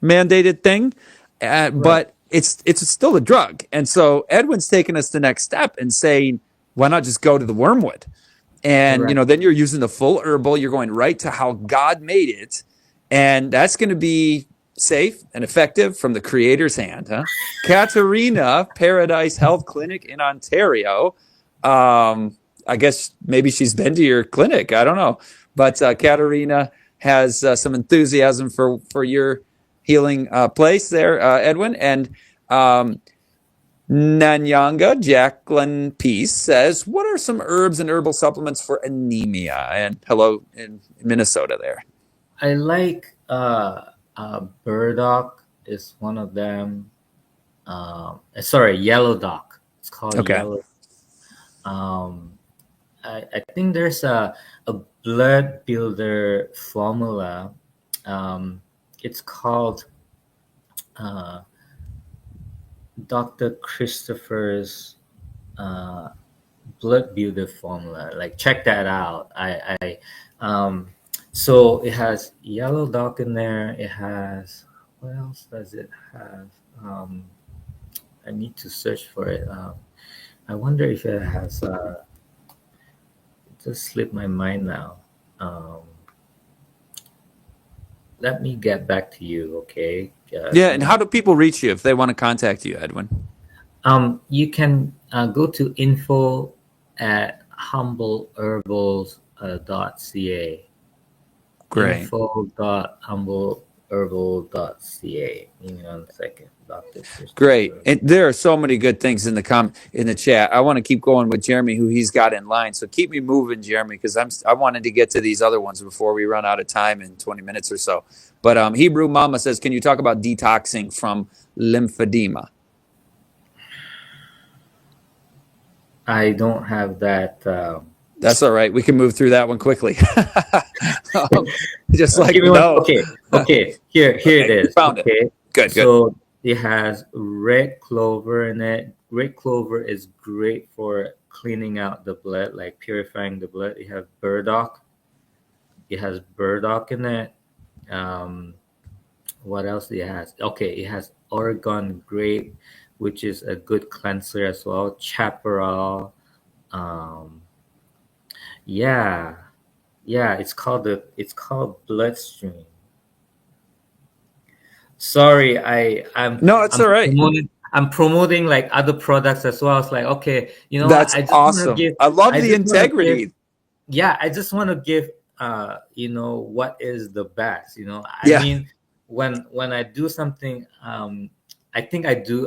mandated thing, right, but it's still a drug. And so Edwin's taking us the next step and saying, why not just go to the wormwood? And correct. then you're using the full herbal. You're going right to how God made it, and that's going to be safe and effective from the Creator's hand. Huh? Katerina, Paradise Health Clinic in Ontario. I guess maybe she's been to your clinic. I don't know, but Katerina has some enthusiasm for your healing place there, Edwin. And Nanyanga Jacqueline Peace says, "What are some herbs and herbal supplements for anemia?" And hello in Minnesota there. I like burdock is one of them. Sorry, yellow dock. It's called Okay, yellow. Um, I think there's a blood builder formula. It's called uh, Dr. Christopher's uh, blood builder formula. Like check that out. So it has yellow dock in there. It has, what else does it have? Um, I need to search for it. I wonder if it has. It just slipped my mind now. Um, Let me get back to you, okay? yeah. Give And me. how do people reach you if they want to contact you, Edwin? You can go to info at humbleherbals.ca. Great. Info.humbleherbal.ca. Give me 1 second, Dr. Great. Christopher. And there are so many good things in the chat. I want to keep going with Jeremy, who he's got in line. So keep me moving, Jeremy, because I wanted to get to these other ones before we run out of time in 20 minutes or so. But Hebrew Mama says, can you talk about detoxing from lymphedema? I don't have that. That's all right. We can move through that one quickly. Just like Give me one. no. Okay, okay. Here it Okay, you is. found it. Okay, Good, good. so it has red clover in it. Red clover is great for cleaning out the blood, like purifying the blood. It has burdock. It has burdock in it. Um, what else it has? Okay, it has Oregon grape, which is a good cleanser as well. Chaparral. Um, yeah, yeah. It's called bloodstream. Sorry, No, it's all right. I'm promoting like other products as well. It's like, okay, you know what? That's awesome. I love I the just want to give integrity. yeah, I just want to give what is the best, I Yeah. mean, when I do something, I think I do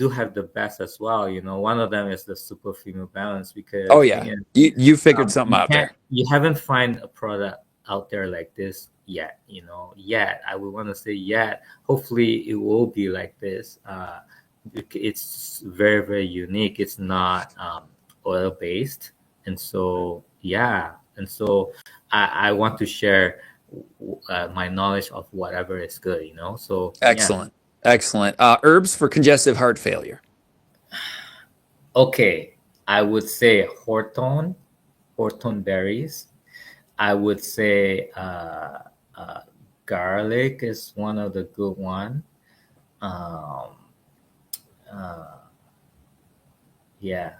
have the best as well. One of them is the super female balance, Oh because thing yeah. is, You figured something out there. you haven't find a product out there like this yet. Yet I would want to say yet. Hopefully, it will be like this. It's very very unique. It's not oil based, and so yeah, and so I want to share my knowledge of whatever is good. So yeah. Excellent. Excellent. Herbs for congestive heart failure. Okay, I would say Horton berries. I would say uh, garlic is one of the good one. Um, uh, yeah,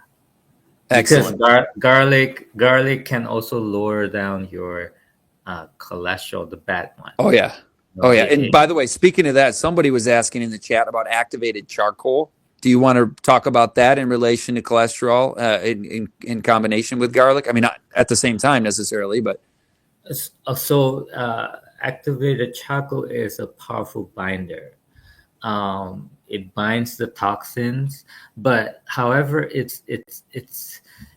because Excellent. garlic can also lower down your cholesterol, the bad one. Oh yeah. No, Oh yeah. And by the way, speaking of that, somebody was asking in the chat about activated charcoal. Do you want to talk about that in relation to cholesterol in combination with garlic? I mean, not at the same time necessarily, but so activated charcoal is a powerful binder. It binds the toxins, but however, it's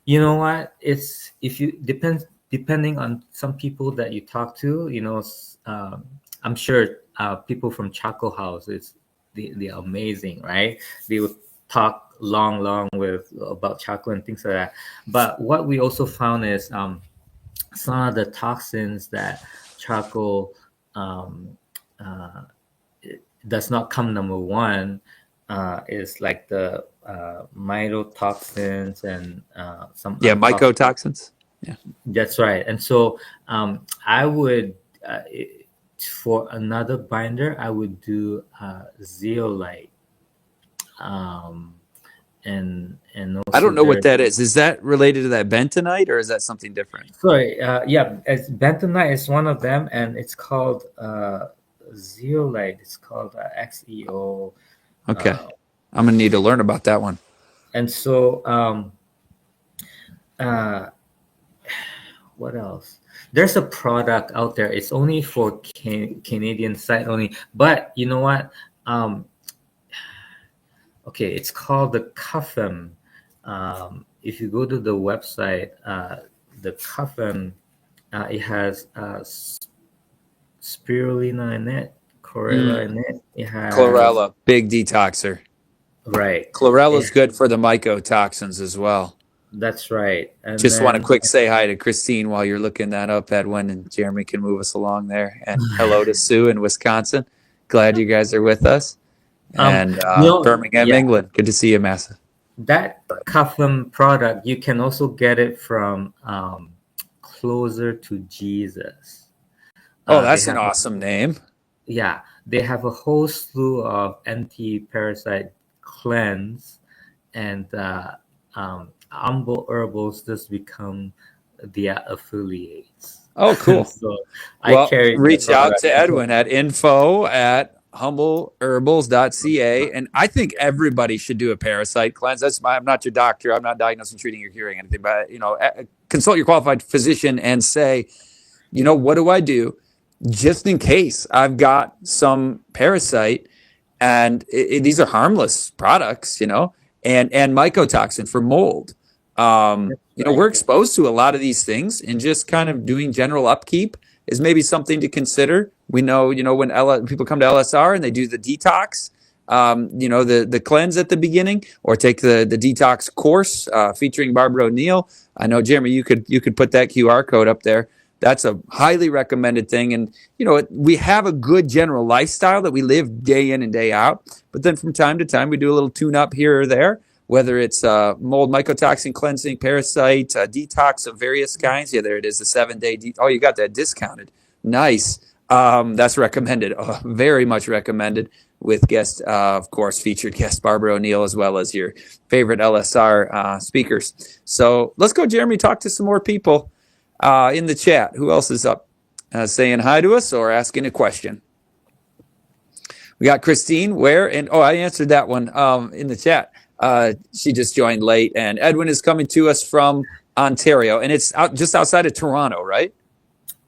you know what, it's if you depends depending on some people that you talk to, I'm sure people from Chaco House they're amazing, right? They would talk long with about Chaco and things like that. But what we also found is some of the toxins that charcoal um, uh, does not come number one is like the mycotoxins and some Yeah, other toxins. mycotoxins. Yeah. That's right. And so I would, for another binder, I would do zeolite. Um, and I also don't know what there's, that is. Is that related to that bentonite or is that something different? sorry, yeah, bentonite is one of them, and it's called zeolite. It's called XEO. Okay. Uh, I'm going to need to learn about that one. and so, uh, what else? There's a product out there. It's only for Canadian site only. But you know what? Um, okay, it's called the Cuffem. If you go to the website, the Cuffem, it has spirulina in it, chlorella in it. It has, Chlorella, big detoxer. right. Chlorella It, good for the mycotoxins as well. that's right. And Just want to then quick say hi to Christine while you're looking that up, Edwin, and Jeremy can move us along there. And hello to Sue in Wisconsin. Glad you guys are with us. And Birmingham, yeah, England. Good to see you, Massa. that Cuffem product, you can also get it from Closer to Jesus. Oh, They that's an have, awesome name. yeah, they have a whole slew of anti-parasite cleanse, and Humble Herbals just become their affiliates. Oh, cool. So I Well, carry the reach out product. to Edwin at info@humbleherbals.ca. And I think everybody should do a parasite cleanse. I'm not your doctor. I'm not diagnosing, treating, or curing anything, but, consult your qualified physician and say, what do I do just in case I've got some parasite? And these are harmless products, and mycotoxin for mold. That's We're right. exposed to a lot of these things, and just kind of doing general upkeep is maybe something to consider. We know, when people come to LSR and they do the detox, the cleanse at the beginning, or take the detox course featuring Barbara O'Neill. I know, Jeremy, you could put that QR code up there. That's a highly recommended thing. And, we have a good general lifestyle that we live day in and day out. But then from time to time, we do a little tune up here or there, whether it's mold mycotoxin cleansing, parasite, detox of various kinds. Yeah, there it is, the 7-day. Oh, you got that discounted. Nice. That's recommended. Very much recommended with guest, of course, featured guest Barbara O'Neill, as well as your favorite LSR speakers. So let's go, Jeremy, talk to some more people in the chat. Who else is up saying hi to us or asking a question? We got Christine. Where? And I answered that one in the chat. She just joined late. And Edwin is coming to us from Ontario, and it's just outside of Toronto, right?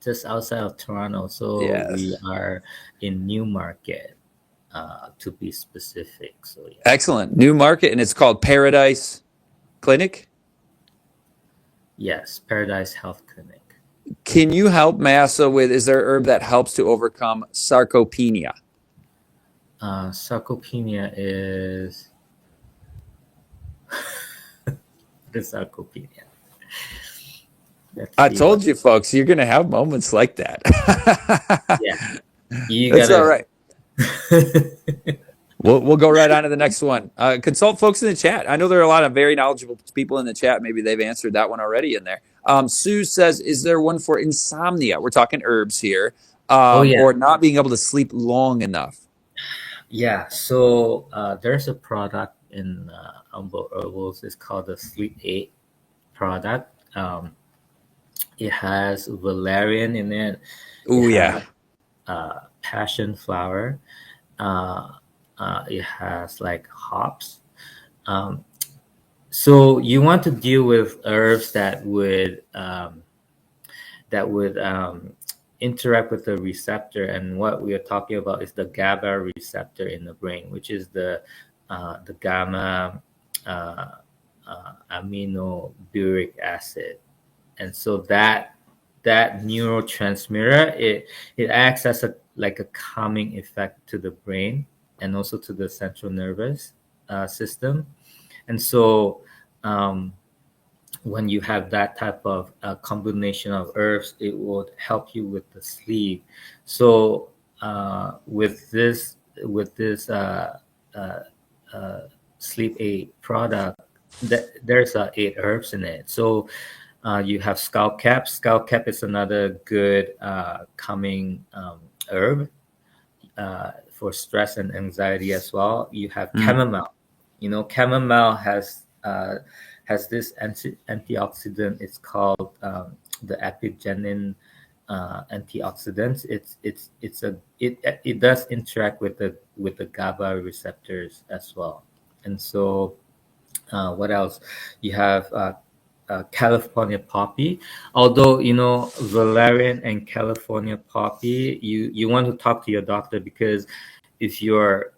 Just outside of Toronto. So Yes. we are in Newmarket, to be specific. So yeah. Excellent. Newmarket, and it's called Paradise Clinic. Yes, Paradise Health Clinic. Can you help Massa with, is there a herb that helps to overcome sarcopenia? Sarcopenia is the sarcopenia. I told you, folks, you're going to have moments like that. Yeah, you That's gotta. all right. We'll go right on to the next one. Consult folks in the chat. I know there are a lot of very knowledgeable people in the chat. Maybe they've answered that one already in there. Sue says, is there one for insomnia? We're talking herbs here. Or not being able to sleep long enough. Yeah, so there's a product in Humble Herbals. It's called the Sleep 8 product. It has valerian in it. Oh, yeah. Passion flower. It has like hops. So you want to deal with herbs that would interact with the receptor, and what we are talking about is the GABA receptor in the brain, which is the gamma aminoburic acid, and so that that neurotransmitter, it acts as a like a calming effect to the brain and also to the central nervous system. And so when you have that type of combination of herbs, it will help you with the sleep. So with this uh, sleep aid product, there's 8 herbs in it. So you have scalp cap. Scalp cap is another good calming herb for stress and anxiety as well. You have chamomile. Chamomile has this antioxidant. It's called the epigenin antioxidants. It does interact with the GABA receptors as well. And so what else? You have California poppy. Although valerian and California poppy, you want to talk to your doctor, because if you're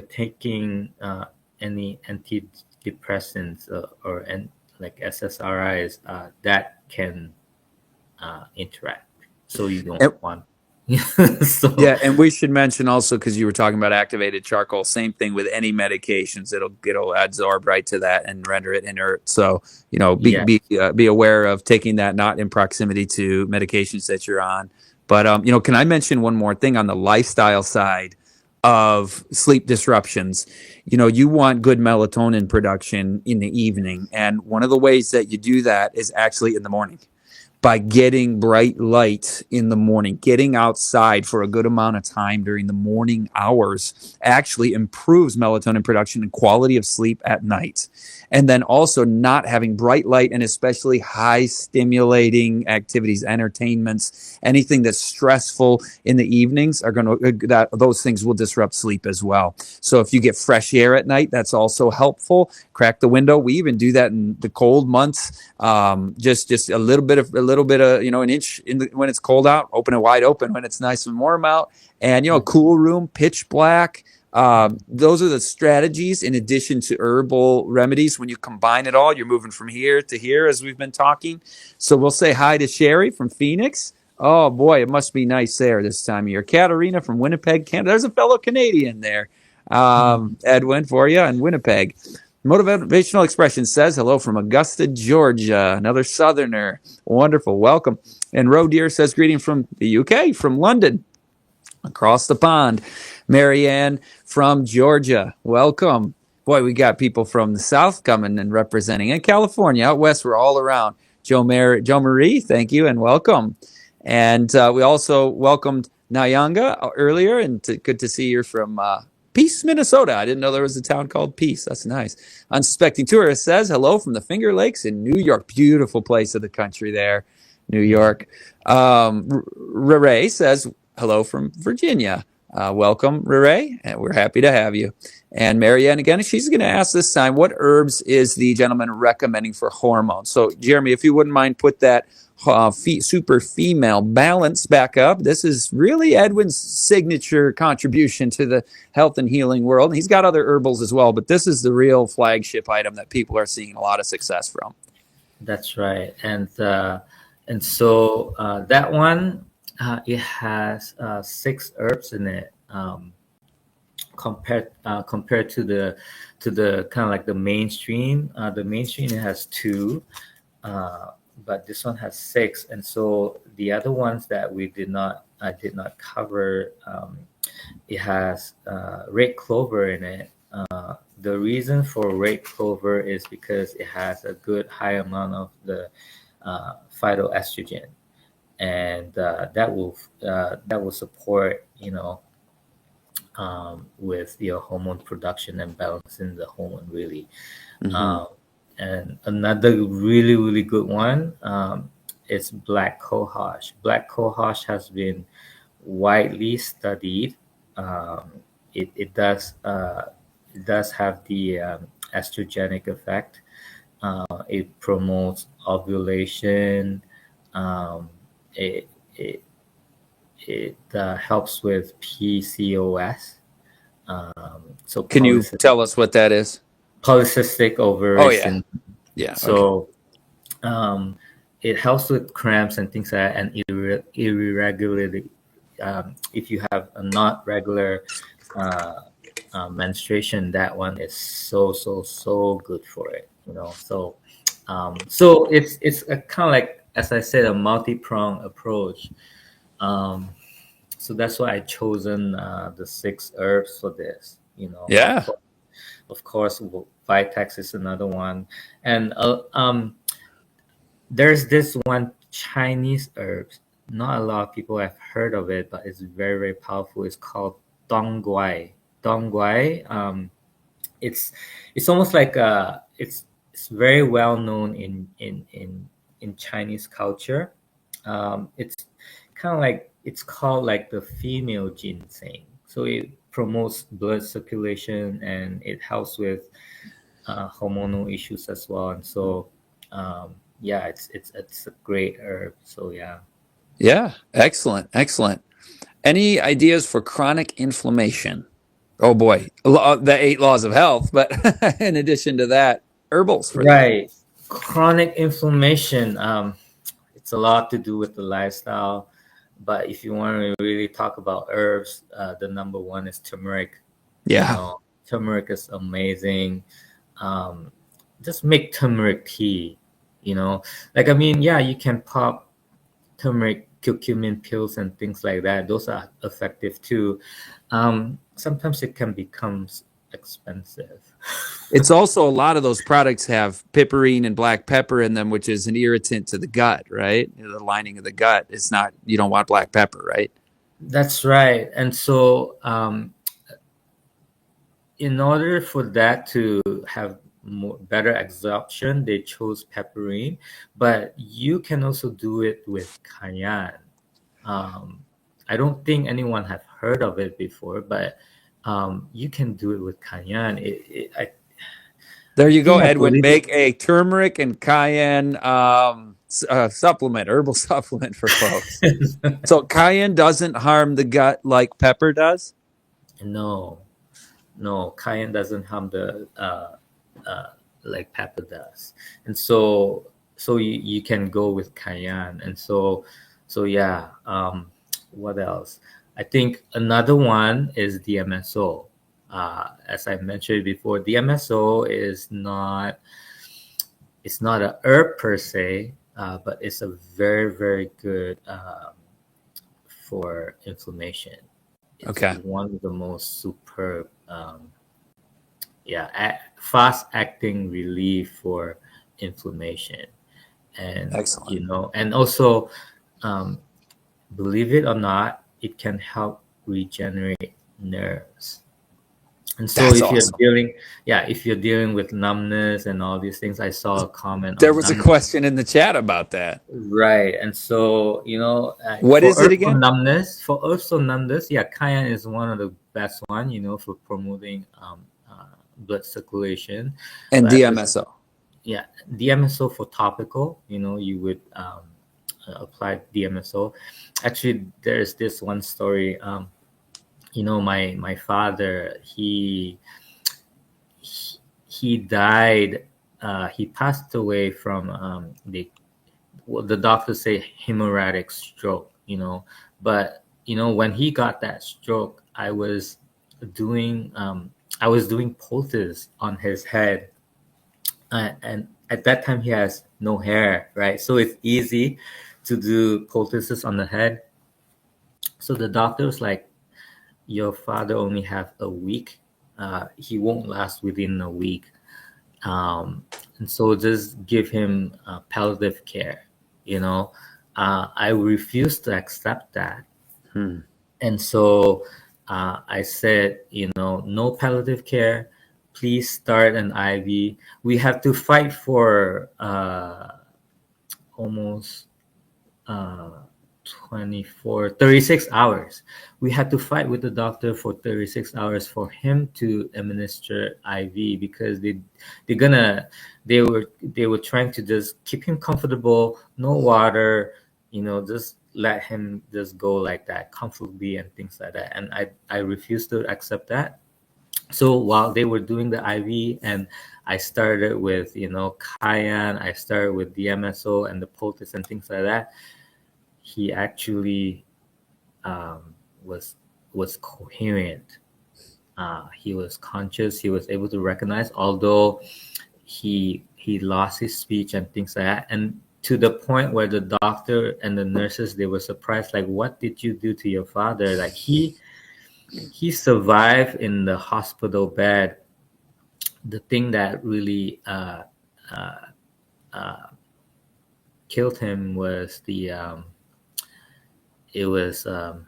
taking any antidepressants like SSRIs, that can interact. So you don't want. So Yeah, and we should mention also, because you were talking about activated charcoal, same thing with any medications. It'll adsorb right to that and render it inert. So yeah, be aware of taking that not in proximity to medications that you're on. But can I mention one more thing on the lifestyle side of sleep disruptions? You want good melatonin production in the evening, and one of the ways that you do that is actually in the morning, by getting bright light in the morning. Getting outside for a good amount of time during the morning hours actually improves melatonin production and quality of sleep at night. And then also not having bright light and especially high stimulating activities, entertainments, anything that's stressful in the evenings those things will disrupt sleep as well. So if you get fresh air at night, that's also helpful. Crack the window. We even do that in the cold months. Just a little bit of an inch when it's cold out. Open it wide open when it's nice and warm out. And cool room, pitch black. Those are the strategies in addition to herbal remedies. When you combine it all, you're moving from here to here, as we've been talking. So we'll say hi to Sherry from Phoenix. Oh boy, it must be nice there this time of year. Katarina from Winnipeg, Canada. There's a fellow Canadian there. Edwin, for you in Winnipeg. Motivational Expression says hello from Augusta, Georgia. Another Southerner. Wonderful. Welcome. And Roe Deer says greetings from the UK, from London, across the pond. Marianne from Georgia. Welcome. Boy, we got people from the South coming and representing. And California, out west, we're all around. Joe Marie, thank you and welcome. And we also welcomed Nyanga earlier, and good to see you from Peace, Minnesota. I didn't know there was a town called Peace. That's nice. Unsuspecting Tourist says hello from the Finger Lakes in New York. Beautiful place of the country there, New York. Ray says hello from Virginia. Welcome, Ray. And we're happy to have you. And Marianne, again, she's going to ask this time, what herbs is the gentleman recommending for hormones? So, Jeremy, if you wouldn't mind, put that super female balance back up. This is really Edwin's signature contribution to the health and healing world. He's got other herbals as well, but this is the real flagship item that people are seeing a lot of success from. that's right. And so that one, it has 6 herbs in it. Compared to the kind of like the mainstream. The mainstream, it has 2, but this one has 6. And so the other ones that I did not cover, it has red clover in it. The reason for red clover is because it has a good high amount of the phytoestrogen, and that will support with your hormone production and balancing the hormone, really. And another really, really good one is black cohosh. Black cohosh has been widely studied. It does have the estrogenic effect. It promotes ovulation. It helps with PCOS. So can you tell us what that is? Polycystic ovary syndrome. Yeah. So it helps with cramps and things like that, and irregularity. If you have a not regular uh, menstruation, that one is so good for it. So it's a kind of like, as I said, a multi-pronged approach. Um, so that's why I chosen the 6 herbs for this. Yeah. Of course, Vitex is another one, and there's this one Chinese herb. Not a lot of people have heard of it, but it's very very powerful. It's called dong guai. Dong guai. It's almost like it's very well known in Chinese culture. It's kind of like, it's called like the female ginseng. So it promotes blood circulation and it helps with hormonal issues as well. And so yeah, it's a great herb. So yeah. Yeah. Excellent. Excellent. Any ideas for chronic inflammation? Oh boy, the 8 laws of health. But in addition to that, herbals for that. Right. Chronic inflammation. It's a lot to do with the lifestyle. But if you want to really talk about herbs, the number one is turmeric. Yeah. Turmeric is amazing. Um, just make turmeric tea. Like, I mean, yeah, you can pop turmeric curcumin pills and things like that. Those are effective too. Sometimes it can become expensive. It's also, a lot of those products have piperine and black pepper in them, which is an irritant to the gut, right? The lining of the gut. It's not, you don't want black pepper, right? That's right. And so, in order for that to have better absorption, they chose pepperine, but you can also do it with cayenne. Um, I don't think anyone have heard of it before, but you can do it with cayenne. There you go, I Edwin. believe Make a turmeric and cayenne supplement, herbal supplement for folks. it. So cayenne doesn't harm the gut like pepper does? No, no, cayenne doesn't harm the uh, like pepper does, and so you can go with cayenne, and so yeah. What else? I think another one is DMSO. As I mentioned before, DMSO is not, it's not a herb per se, but it's a very very good for inflammation. It's Okay. one of the most superb, yeah, fast acting relief for inflammation. And Excellent. and also, um, believe it or not, it can help regenerate nerves. And so That's if you're awesome. dealing, yeah, if you're dealing with numbness and all these things, I saw a comment There on was a numbness. question in the chat about that. Right. And so, What for is it Earth again? numbness, yeah, cayenne is one of the best one, for promoting blood circulation. And But as, DMSO. yeah, DMSO for topical, you would apply DMSO. Actually, there's this one story. My father, he died. He passed away from the doctors say hemorrhagic stroke. But when he got that stroke, doing I was doing poultice on his head, and at that time he has no hair, right? So it's easy to do poultices on the head. So the doctor was like, your father only have a week. He won't last within a week. And so just give him palliative care. I refused to accept that. Hmm. And so I said, no palliative care. Please start an IV. We have to fight for almost uh, 36 hours. We had to fight with the doctor for 36 hours for him to administer IV, because they were trying to just keep him comfortable, no water, just let him just go like that comfortably and things like that. And I refused to accept that. So while they were doing the IV, and I started with, cayenne, I started with DMSO and the poultice and things like that, he actually um, was was coherent. He was conscious. He was able to recognize, although he lost his speech and things like that. And to the point where the doctor and the nurses, they were surprised, like, what did you do to your father? Like, he survived in the hospital bed. The thing that really uh, uh, killed him was it was um,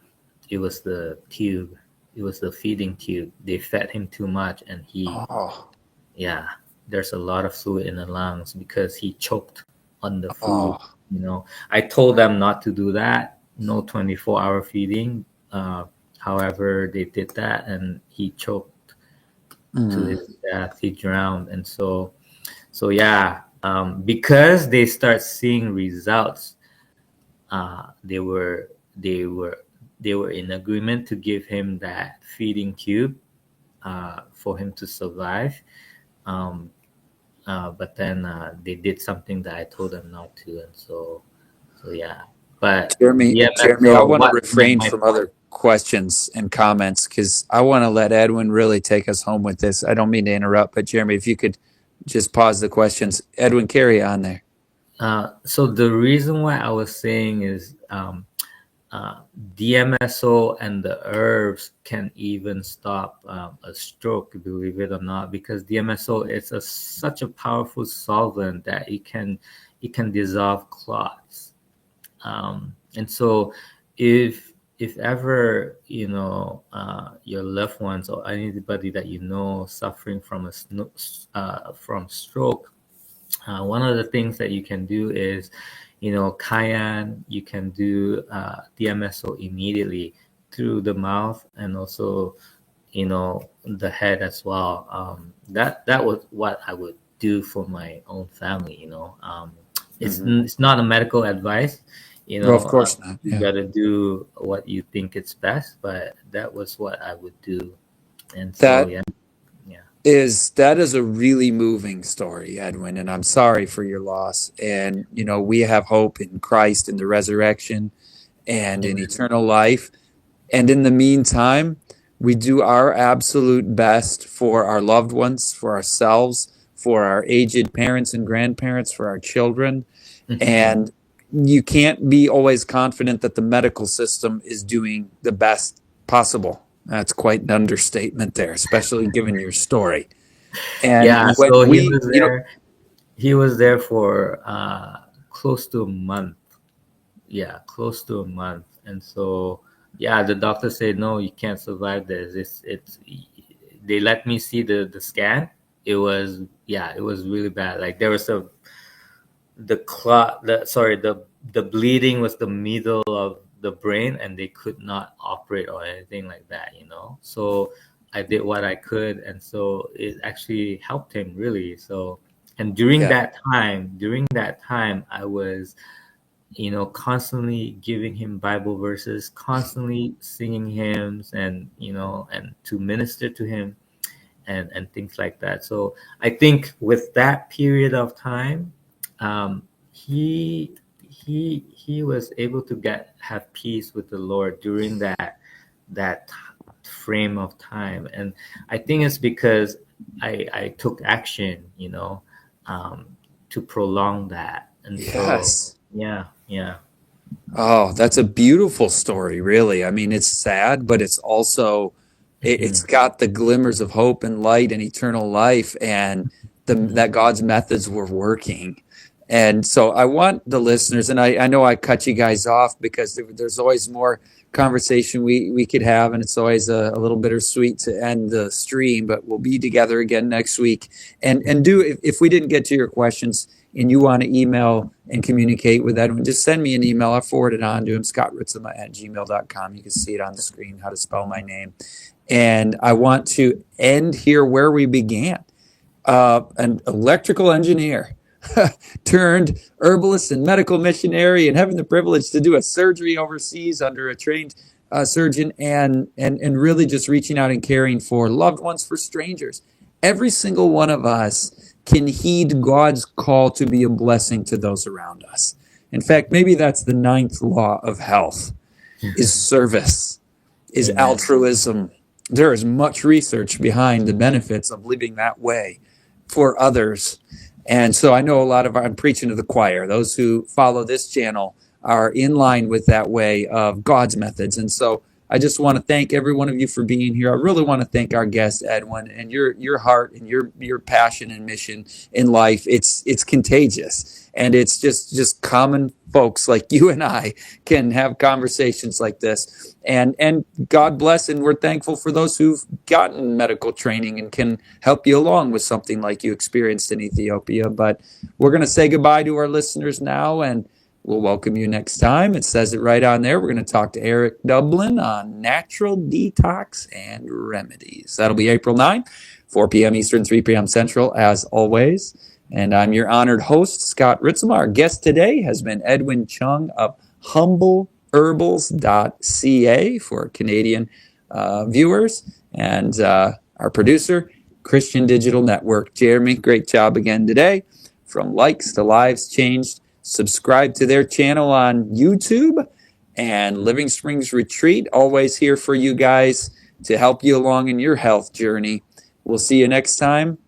it was the tube. It was the feeding tube. They fed him too much, and Oh, yeah, there's a lot of fluid in the lungs because he choked on the food. oh. I told them not to do that. No 24-hour feeding. However, they did that, and he choked to Mm. his death. He drowned, and so yeah. Because they start seeing results, they were in agreement to give him that feeding tube for him to survive. Um, but then they did something that I told them not to, and so yeah. But Jeremy, I DMSO, want to what refrain my from point? other questions and comments because I want to let Edwin really take us home with this. I don't mean to interrupt, but Jeremy, if you could just pause the questions. Edwin, carry on there. So the reason why I was saying is uh, DMSO and the herbs can even stop a stroke, believe it or not, because DMSO is such a powerful solvent that it can dissolve clots. And so if ever your loved ones or anybody that suffering from from stroke, one of the things that you can do is, cayenne. You can do DMSO immediately through the mouth, and also the head as well. That was what I would do for my own family. It's Hmm. it's not a medical advice. Well, of course not. You Yeah. got to do what you think it's best, but that was what I would do. And so That yeah, yeah. that is a really moving story, Edwin, and I'm sorry for your loss. And we have hope in Christ in the resurrection and in Amen. eternal life. And in the meantime, we do our absolute best for our loved ones, for ourselves, for our aged parents and grandparents, for our children. Mhm. And you can't be always confident that the medical system is doing the best possible. That's quite an understatement there, especially given your story. And Yeah, when so he we, was there. He was there for close to a month. Yeah, close to a month. And so, yeah, the doctor said, no, you can't survive this. It's. They let me see the scan. It was really bad. Like there was the clot. The bleeding was the middle of the brain, and they could not operate or anything like that. So I did what I could, and so it actually helped him really. So, and yeah, during that time, I was constantly giving him Bible verses, constantly singing hymns, and to minister to him, and things like that. So I think with that period of time, he was able to have peace with the Lord during that frame of time. And I think it's because I took action, um, to prolong that. And so yes. yeah, yeah. Oh, that's a beautiful story, really. I mean, it's sad, but it's also it's Mhm, got the glimmers of hope and light and eternal life, and mhm, that God's methods were working. And so I want the listeners, and I know I cut you guys off because there's always more conversation we could have, and it's always a little bittersweet to end the stream, but we'll be together again next week. And do if we didn't get to your questions and you want to email and communicate with Edwin, just send me an email. I'll forward it on to him, scottritzema@gmail.com. You can see it on the screen, how to spell my name. And I want to end here where we began. An electrical engineer turned herbalist and medical missionary, and having the privilege to do a surgery overseas under a trained surgeon, and really just reaching out and caring for loved ones, for strangers. Every single one of us can heed God's call to be a blessing to those around us. In fact, maybe that's the ninth law of health: is service, is Amen. altruism. There is much research behind the benefits of living that way for others. And so I know I'm preaching to the choir. Those who follow this channel are in line with that way of God's methods. And so I just want to thank every one of you for being here. I really want to thank our guest, Edwin, and your heart and your passion and mission in life. It's contagious. And it's just common folks like you and I can have conversations like this. And God bless, and we're thankful for those who've gotten medical training and can help you along with something like you experienced in Ethiopia. But we're going to say goodbye to our listeners now, and we'll welcome you next time. It says it right on there. We're going to talk to Eric Dublin on natural detox and remedies. That'll be April 9th, 4 p.m. Eastern, 3 p.m. Central, as always. And I'm your honored host, Scott Ritzema. Our guest today has been Edwin Chung of humbleherbals.ca for Canadian viewers, and our producer, Christian Digital Network. Jeremy, great job again today. From likes to lives changed. Subscribe to their channel on YouTube. And Living Springs Retreat, always here for you guys to help you along in your health journey. We'll see you next time.